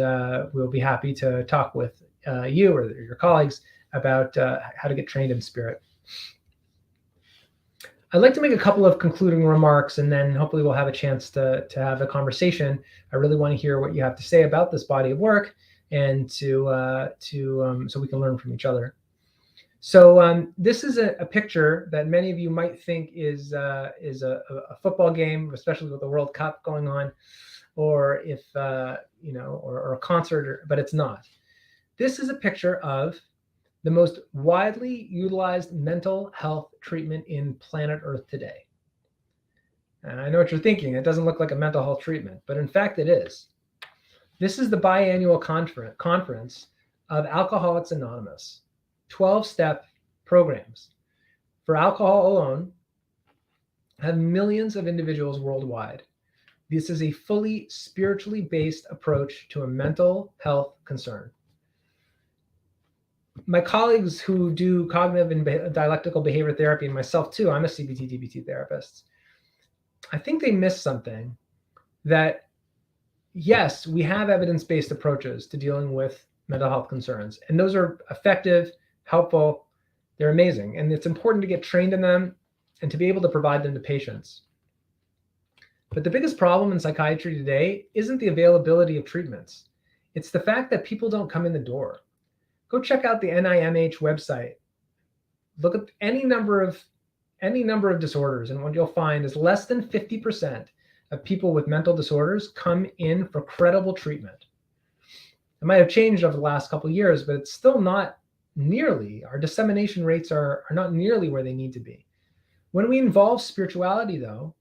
E: we'll be happy to talk with you or your colleagues about how to get trained in spirit. I'd like to make a couple of concluding remarks, and then hopefully we'll have a chance to have a conversation. I really want to hear what you have to say about this body of work, and so we can learn from each other. So this is a picture that many of you might think is a football game, especially with the World Cup going on, or if or a concert, but it's not. This is a picture of the most widely utilized mental health treatment in planet Earth today. And I know what you're thinking. It doesn't look like a mental health treatment, but in fact it is. This is the biannual conference of Alcoholics Anonymous. 12-step programs for alcohol alone have millions of individuals worldwide. This is a fully spiritually based approach to a mental health concern. My colleagues who do cognitive and dialectical behavior therapy, and myself too, I'm a CBT-DBT therapist, I think they miss something, that yes, we have evidence-based approaches to dealing with mental health concerns, and those are effective, helpful, they're amazing. And it's important to get trained in them and to be able to provide them to patients. But the biggest problem in psychiatry today isn't the availability of treatments. It's the fact that people don't come in the door. Go check out the NIMH website. Look at any number of disorders, and what you'll find is less than 50% of people with mental disorders come in for credible treatment. It might have changed over the last couple of years, but it's still not nearly, our dissemination rates are not nearly where they need to be. When we involve spirituality, though,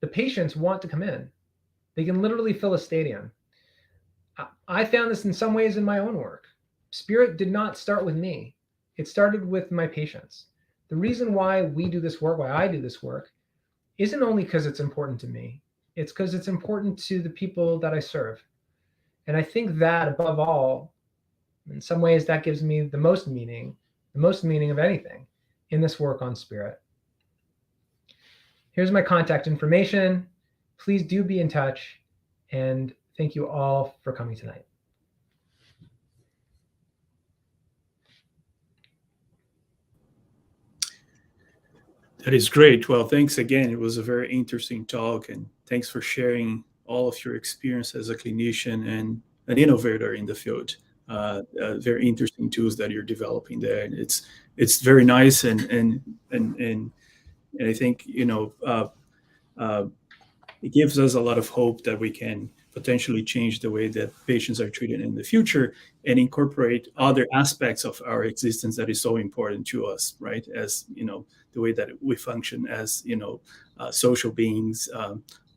E: the patients want to come in. They can literally fill a stadium. I found this in some ways in my own work. Spirit did not start with me. It started with my patients. The reason why we do this work, why I do this work, isn't only because it's important to me. It's because it's important to the people that I serve. And I think that above all, in some ways, that gives me the most meaning of anything in this work on spirit. Here's my contact information. Please do be in touch, and thank you all for coming tonight.
C: That is great. Well, thanks again. It was a very interesting talk, and thanks for sharing all of your experience as a clinician and an innovator in the field. Very interesting tools that you're developing there, and it's very nice, and I think it gives us a lot of hope that we can potentially change the way that patients are treated in the future and incorporate other aspects of our existence that is so important to us, right? As the way that we function as social beings,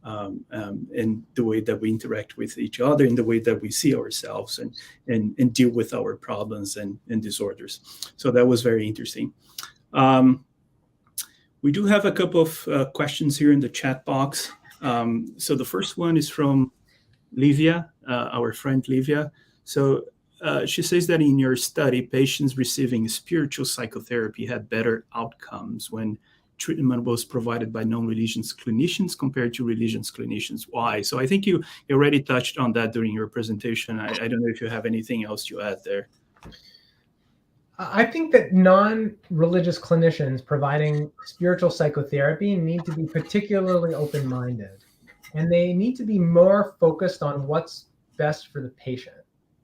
C: and the way that we interact with each other, and the way that we see ourselves and deal with our problems and disorders. So that was very interesting. We do have a couple of questions here in the chat box. So the first one is from Livia, our friend Livia. So she says that in your study, patients receiving spiritual psychotherapy had better outcomes when treatment was provided by non-religious clinicians compared to religious clinicians. Why? So I think you already touched on that during your presentation. I don't know if you have anything else to add there.
E: I think that non-religious clinicians providing spiritual psychotherapy need to be particularly open-minded, and they need to be more focused on what's best for the patient.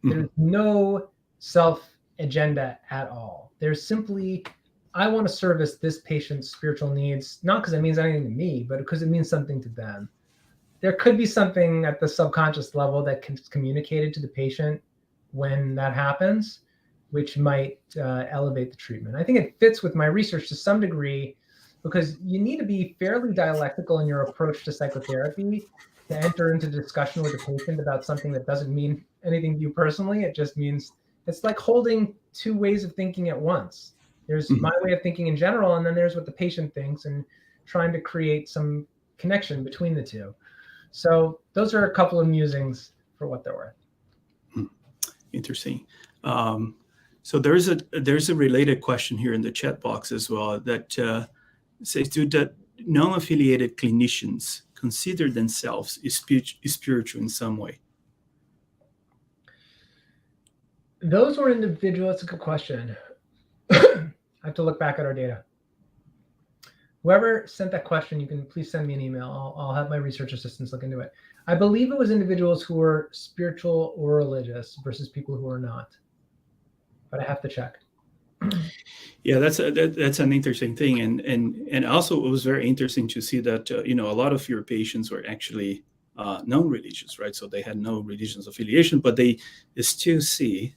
E: There's no self-agenda at all. There's simply, I want to service this patient's spiritual needs, not because it means anything to me, but because it means something to them. There could be something at the subconscious level that can communicated to the patient when that happens, which might elevate the treatment. I think it fits with my research to some degree, because you need to be fairly dialectical in your approach to psychotherapy to enter into discussion with the patient about something that doesn't mean anything to you personally. It just means, it's like holding two ways of thinking at once. There's my way of thinking in general, and then there's what the patient thinks, and trying to create some connection between the two. So those are a couple of musings for what they're worth.
C: Interesting. So there's a related question here in the chat box as well that says, do the non-affiliated clinicians consider themselves spiritual in some way?
E: Those were individuals. That's a good question. I have to look back at our data. Whoever sent that question, you can please send me an email. I'll have my research assistants look into it. I believe it was individuals who were spiritual or religious versus people who are not, but I have to check.
C: Yeah, that's an interesting thing, and also it was very interesting to see that a lot of your patients were actually non-religious, right? So they had no religious affiliation, but they still see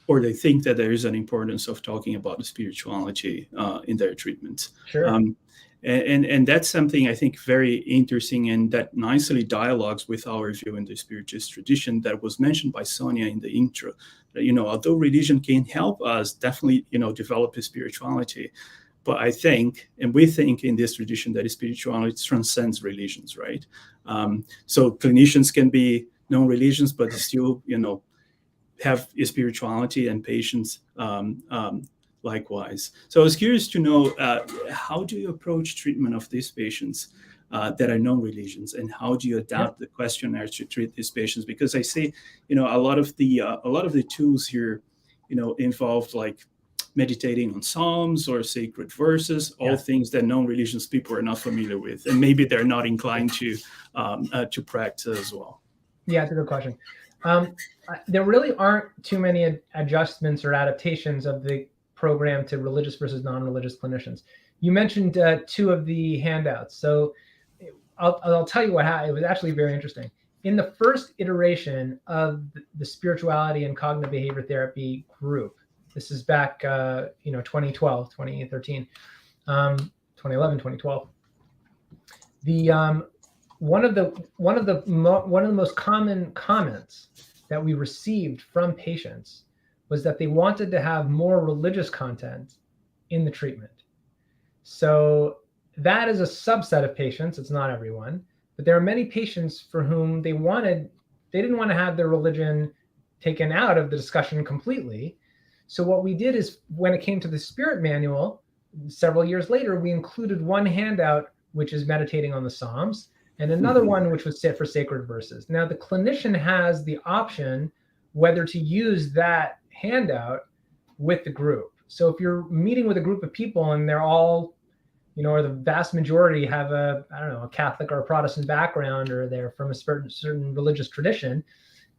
C: or they think that there is an importance of talking about spirituality in their treatments.
E: Sure.
C: And that's something I think very interesting, and that nicely dialogues with our view in the Spiritist tradition that was mentioned by Sonia in the intro. That, although religion can help us definitely, develop a spirituality, but I think, and we think in this tradition that spirituality transcends religions, right? So clinicians can be non-religious, but still, have spirituality, and patients likewise. So I was curious to know, how do you approach treatment of these patients that are non-religions, and how do you adapt the questionnaires to treat these patients? Because I see, a lot of the tools here, involved like meditating on Psalms or sacred verses, all things that non-religious people are not familiar with, and maybe they're not inclined to practice as well. Yeah,
E: that's a good question. There really aren't too many adjustments or adaptations of the program to religious versus non-religious clinicians. You mentioned two of the handouts. So I'll tell you what happened. It was actually very interesting. In the first iteration of the spirituality and cognitive behavior therapy group, this is back, 2012, 2013, 2011, 2012. One of the most common comments that we received from patients was that they wanted to have more religious content in the treatment. So that is a subset of patients. It's not everyone, but there are many patients for whom they didn't want to have their religion taken out of the discussion completely. So what we did is, when it came to the Spirit Manual, several years later, we included one handout, which is meditating on the Psalms, and another one which was set for sacred verses. Now the clinician has the option whether to use that handout with the group. So if you're meeting with a group of people and they're all, or the vast majority have a Catholic or a Protestant background, or they're from a certain religious tradition,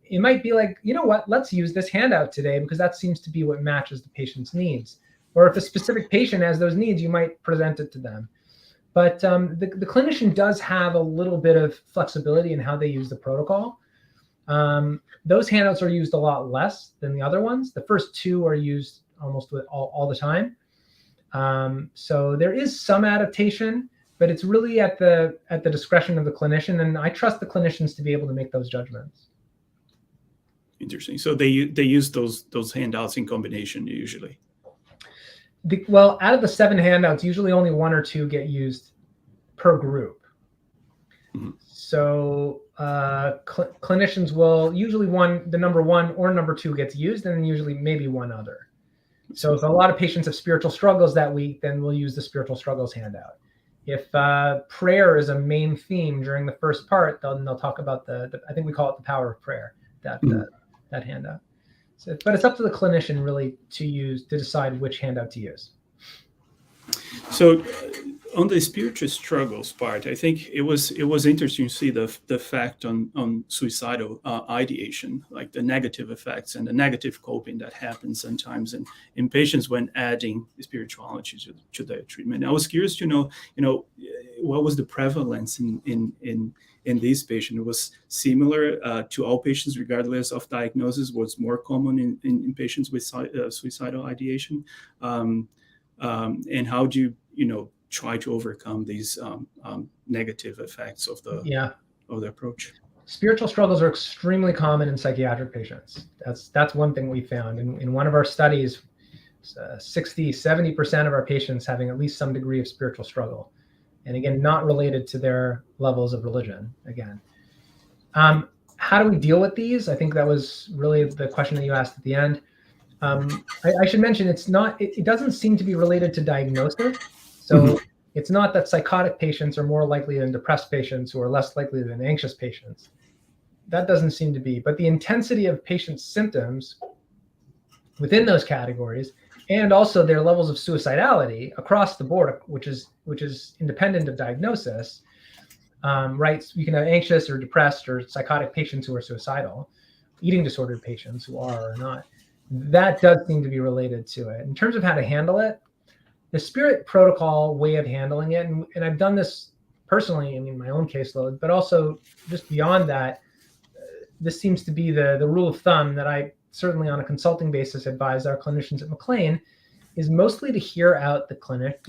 E: it might be like, you know what, let's use this handout today because that seems to be what matches the patient's needs. Or if a specific patient has those needs, you might present it to them. But the clinician does have a little bit of flexibility in how they use the protocol. Those handouts are used a lot less than the other ones. The first two are used almost all the time. So there is some adaptation, but it's really at the discretion of the clinician, and I trust the clinicians to be able to make those judgments.
F: Interesting. So they use those handouts in combination usually.
E: Well, out of the 7 handouts, usually only 1 or 2 get used per group. Mm-hmm. So clinicians will usually the number 1 or number 2 gets used, and then usually maybe 1 other. So if a lot of patients have spiritual struggles that week, then we'll use the spiritual struggles handout. If prayer is a main theme during the first part, then they'll talk about I think we call it the power of prayer, that handout. So, but it's up to the clinician really to decide which handout to use.
F: So on the spiritual struggles part, I think it was interesting to see the fact on suicidal ideation, like the negative effects and the negative coping that happens sometimes in patients when adding spirituality to their treatment. I was curious to know, what was the prevalence in these patients? It was similar to all patients regardless of diagnosis. Was more common in patients with suicidal ideation, and how do you try to overcome these negative effects of the approach?
E: Spiritual struggles are extremely common in psychiatric patients. That's one thing we found in one of our studies. 60-70% of our patients having at least some degree of spiritual struggle, and again, not related to their levels of religion. Again, how do we deal with these? I think that was really the question that you asked at the end. I should mention it doesn't seem to be related to diagnosis. So it's not that psychotic patients are more likely than depressed patients who are less likely than anxious patients. That doesn't seem to be, but the intensity of patients' symptoms within those categories, and also their levels of suicidality across the board, which is independent of diagnosis, right? So you can have anxious or depressed or psychotic patients who are suicidal, eating disordered patients who are or not. That does seem to be related to it. In terms of how to handle it, the Spirit protocol way of handling it, and I've done this personally in my own caseload, but also just beyond that, this seems to be the rule of thumb that I certainly on a consulting basis advise our clinicians at McLean, is mostly to hear out the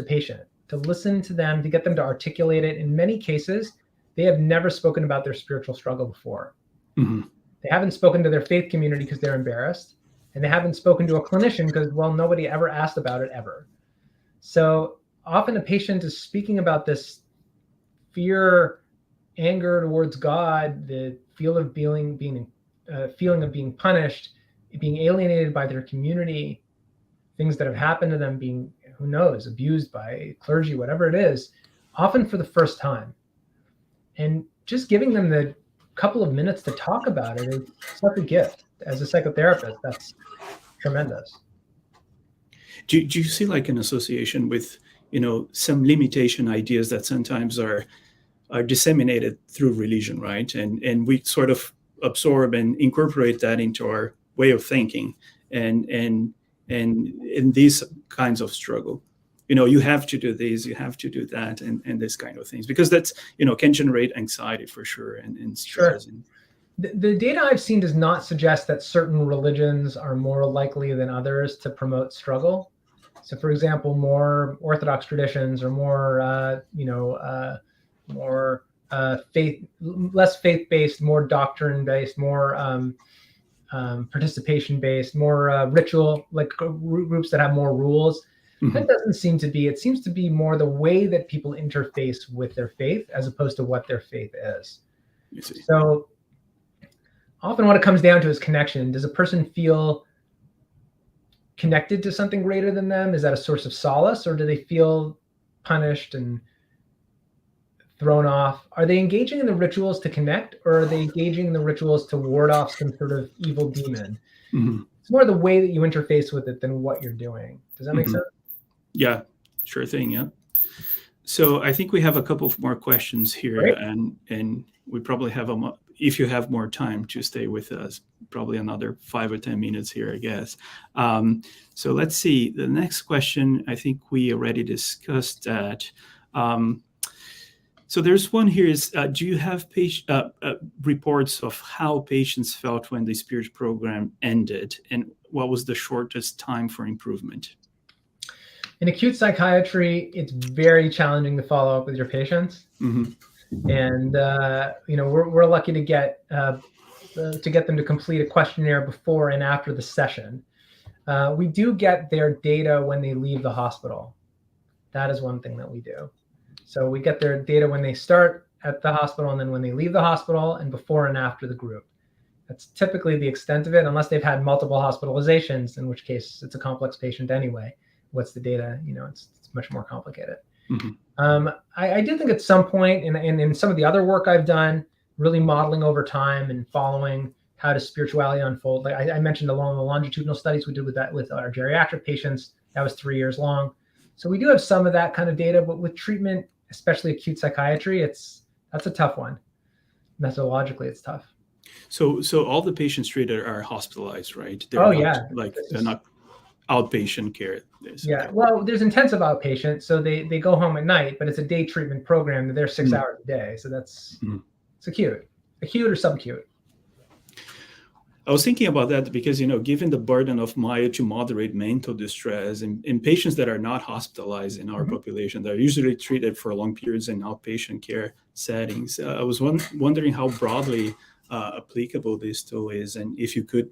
E: patient, to listen to them, to get them to articulate it. In many cases, they have never spoken about their spiritual struggle before. Mm-hmm. They haven't spoken to their faith community because they're embarrassed, and they haven't spoken to a clinician because, well, nobody ever asked about it ever. So often a patient is speaking about this fear, anger towards God, the feeling of being punished, being alienated by their community, things that have happened to them, being, who knows, abused by clergy, whatever it is, often for the first time. And just giving them the couple of minutes to talk about it is such a gift. As a psychotherapist, that's tremendous.
F: Do you see like an association with, some limitation ideas that sometimes are disseminated through religion, right? And we sort of absorb and incorporate that into our way of thinking, and in these kinds of struggle, you have to do this, you have to do that, and this kind of things, because that's can generate anxiety for sure and stress.
E: Sure. The data I've seen does not suggest that certain religions are more likely than others to promote struggle. So, for example, more Orthodox traditions are more less faith-based, more doctrine-based, more participation-based, more ritual, like groups that have more rules. Mm-hmm. That doesn't seem to be. It seems to be more the way that people interface with their faith as opposed to what their faith is.
F: You see.
E: So often what it comes down to is connection. Does a person feel connected to something greater than them? Is that a source of solace, or do they feel punished and thrown off? Are they engaging in the rituals to connect, or are they engaging in the rituals to ward off some sort of evil demon? Mm-hmm. it's more the way that you interface with it than what you're doing. Does that make sense?
F: Yeah, sure thing. Yeah. So I think we have a couple of more questions here,
E: Great.
F: and we probably have if you have more time to stay with us, probably another 5 or 10 minutes here, I guess. So let's see. The next question, I think we already discussed that. So there's one here is, do you have reports of how patients felt when the Spirit program ended, and what was the shortest time for improvement?
E: In acute psychiatry, it's very challenging to follow up with your patients. And we're lucky to get them to complete a questionnaire before and after the session. We do get their data when they leave the hospital. That is one thing that we do. So we get their data when they start at the hospital, and then when they leave the hospital, and before and after the group. That's typically the extent of it, unless they've had multiple hospitalizations, in which case it's a complex patient anyway. What's the data? It's much more complicated. I do think at some point, and in some of the other work I've done, really modeling over time and following how does spirituality unfold. Like I mentioned along the longitudinal studies we did with our geriatric patients, that was 3 years long. So we do have some of that kind of data, but with treatment, especially acute psychiatry, that's a tough one. Methodologically, it's tough.
F: So all the patients treated are hospitalized, right? They're not outpatient care.
E: Yeah, well, there's intensive outpatient, so they go home at night, but it's a day treatment program. They're 6 hours a day, so that's it's acute or subacute.
F: I was thinking about that because, given the burden of mild to moderate mental distress in patients that are not hospitalized in our population, they're usually treated for long periods in outpatient care settings. I was wondering how broadly applicable this tool is, and if you could,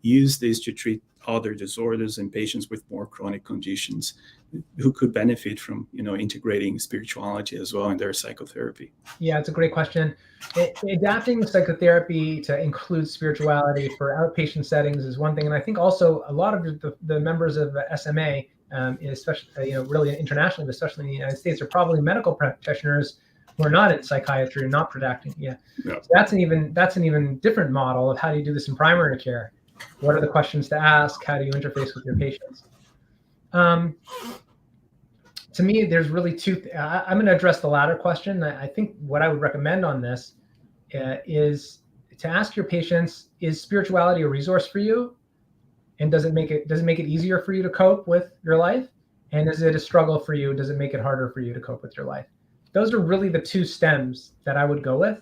F: use this to treat other disorders in patients with more chronic conditions who could benefit from, integrating spirituality as well in their psychotherapy.
E: Yeah, it's a great question. Adapting the psychotherapy to include spirituality for outpatient settings is one thing. And I think also a lot of the members of SMA, especially, really internationally, but especially in the United States, are probably medical practitioners who are not in psychiatry and not practicing. So that's an even different model of how do you do this in primary care. What are the questions to ask? How do you interface with your patients? To me, there's really I'm going to address the latter question. I think what I would recommend on this is to ask your patients, is spirituality a resource for you? And does it make it easier for you to cope with your life? And is it a struggle for you? Does it make it harder for you to cope with your life? Those are really the two stems that I would go with.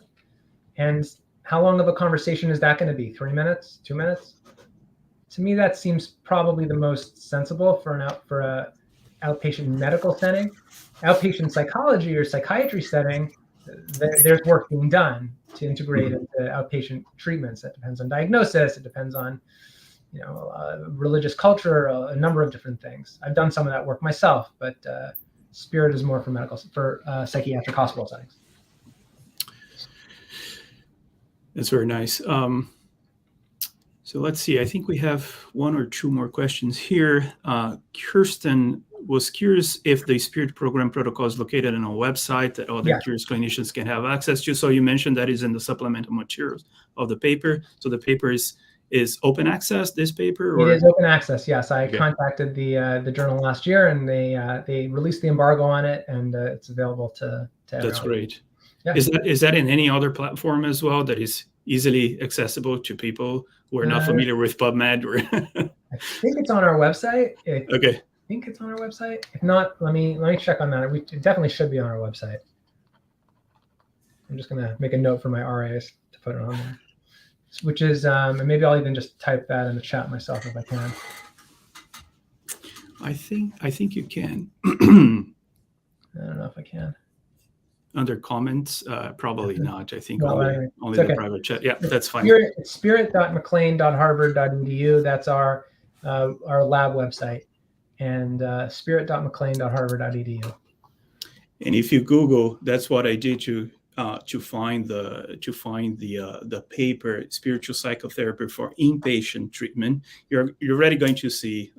E: And how long of a conversation is that going to be? 3 minutes? 2 minutes? To me, that seems probably the most sensible for a outpatient medical setting. Outpatient psychology or psychiatry setting, there's work being done to integrate into outpatient treatments. That depends on diagnosis. It depends on, religious culture, a number of different things. I've done some of that work myself, but Spirit is more for psychiatric hospital settings.
F: That's very nice. So let's see. I think we have 1 or 2 more questions here. Kirsten was curious if the Spirit program protocol is located on a website that other curious clinicians can have access to. So you mentioned that is in the supplemental materials of the paper. So the paper is open access, this paper? Or?
E: It is open access, yes. I contacted the journal last year, and they released the embargo on it, and it's available to everyone.
F: That's great.
E: Yeah.
F: Is that in any other platform as well that is easily accessible to people who are not familiar with PubMed? Or
E: I think it's on our website.
F: Okay.
E: I think it's on our website. If not, let me check on that. It definitely should be on our website. I'm just gonna make a note for my RAs to put it on there, which is and maybe I'll even just type that in the chat myself if I can.
F: I think you can.
E: I don't know if I can.
F: Under comments, probably not. I think
E: only
F: the private chat. Yeah, that's fine.
E: It's spirit.mclean.harvard.edu. That's our lab website, and spirit.mclean.harvard.edu.
F: And if you Google, that's what I did to find the paper, Spiritual Psychotherapy for Inpatient Treatment. You're already going to see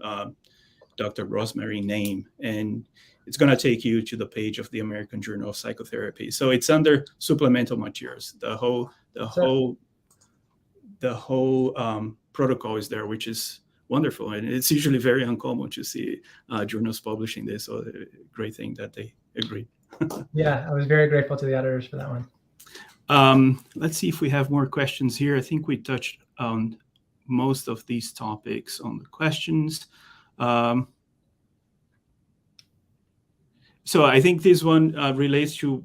F: Dr. Rosmarin name, and it's going to take you to the page of the American Journal of Psychotherapy. So it's under supplemental materials. The whole protocol is there, which is wonderful. And it's usually very uncommon to see journals publishing this. So a great thing that they agreed.
E: Yeah, I was very grateful to the editors for that one.
F: Let's see if we have more questions here. I think we touched on most of these topics on the questions. So I think this one relates to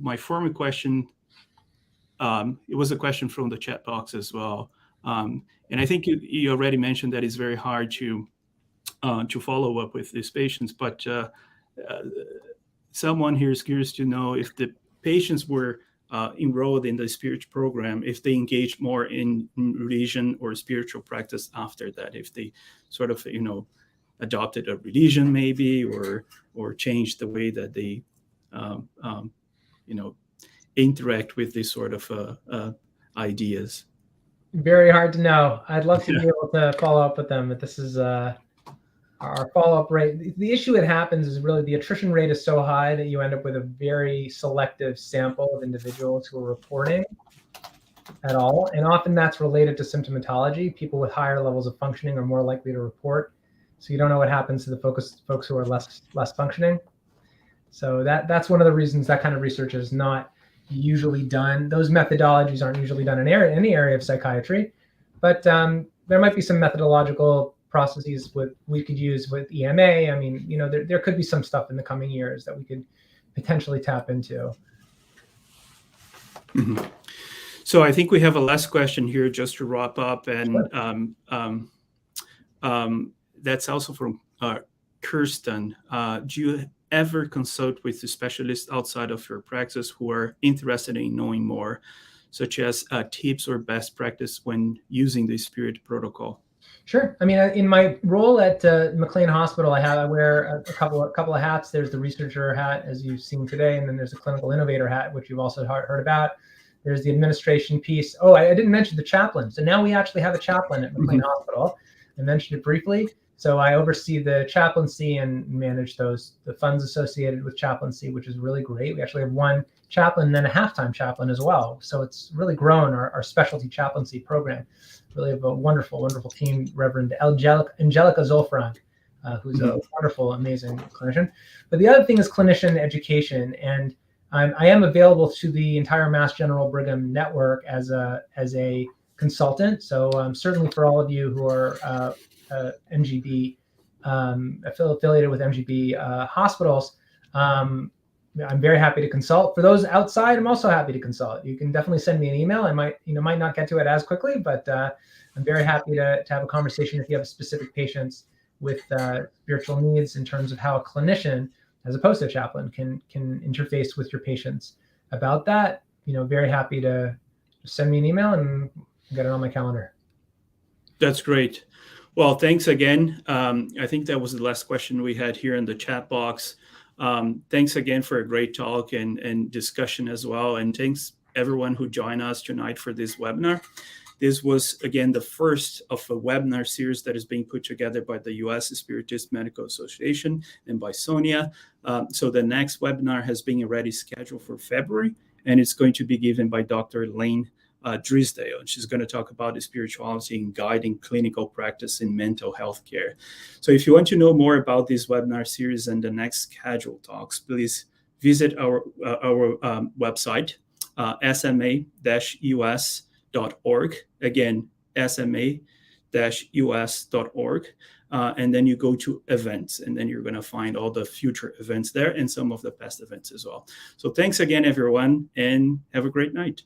F: my former question. It was a question from the chat box as well. And I think you already mentioned that it's very hard to follow up with these patients, but someone here is curious to know if the patients were enrolled in the spiritual program, if they engaged more in religion or spiritual practice after that, if they sort of, adopted a religion maybe, or changed the way that they, interact with these sort of ideas.
E: Very hard to know. I'd love to be able to follow up with them, but this is our follow-up rate. The issue that happens is really the attrition rate is so high that you end up with a very selective sample of individuals who are reporting at all. And often that's related to symptomatology. People with higher levels of functioning are more likely to report. So you don't know what happens to the folks who are less functioning. So that's one of the reasons that kind of research is not usually done. Those methodologies aren't usually done in any area of psychiatry, but there might be some methodological processes we could use with EMA. I mean, there could be some stuff in the coming years that we could potentially tap into.
F: Mm-hmm. So I think we have a last question here just to wrap up, and that's also from Kirsten. Do you ever consult with the specialists outside of your practice who are interested in knowing more, such as tips or best practice when using the Spirit protocol?
E: Sure. I mean, in my role at McLean Hospital, I wear a couple of hats. There's the researcher hat, as you've seen today, and then there's a clinical innovator hat, which you've also heard about. There's the administration piece. Oh, I didn't mention the chaplain. So now we actually have a chaplain at McLean Hospital. I mentioned it briefly. So I oversee the chaplaincy and manage the funds associated with chaplaincy, which is really great. We actually have one chaplain and then a half-time chaplain as well. So it's really grown our specialty chaplaincy program. Really have a wonderful, wonderful team, Reverend Angelica Zolfran, who's a wonderful, amazing clinician. But the other thing is clinician education. And I am available to the entire Mass General Brigham network as a consultant. So certainly for all of you who are MGB, affiliated with MGB hospitals, I'm very happy to consult. For those outside, I'm also happy to consult. You can definitely send me an email. I might not get to it as quickly, but I'm very happy to have a conversation if you have specific patients with spiritual needs in terms of how a clinician, as opposed to a chaplain, can interface with your patients about that. Very happy to send me an email and get it on my calendar.
F: That's great. Well, thanks again. I think that was the last question we had here in the chat box. Thanks again for a great talk and discussion as well. And thanks everyone who joined us tonight for this webinar. This was, again, the first of a webinar series that is being put together by the U.S. Spiritist Medical Association and by Sonia. So the next webinar has been already scheduled for February, and it's going to be given by Dr. Lane Drysdale, and she's going to talk about the spirituality and guiding clinical practice in mental health care. So if you want to know more about this webinar series and the next scheduled talks, please visit our website, sma-us.org. Again, sma-us.org. And then you go to events, and then you're going to find all the future events there and some of the past events as well. So thanks again, everyone, and have a great night.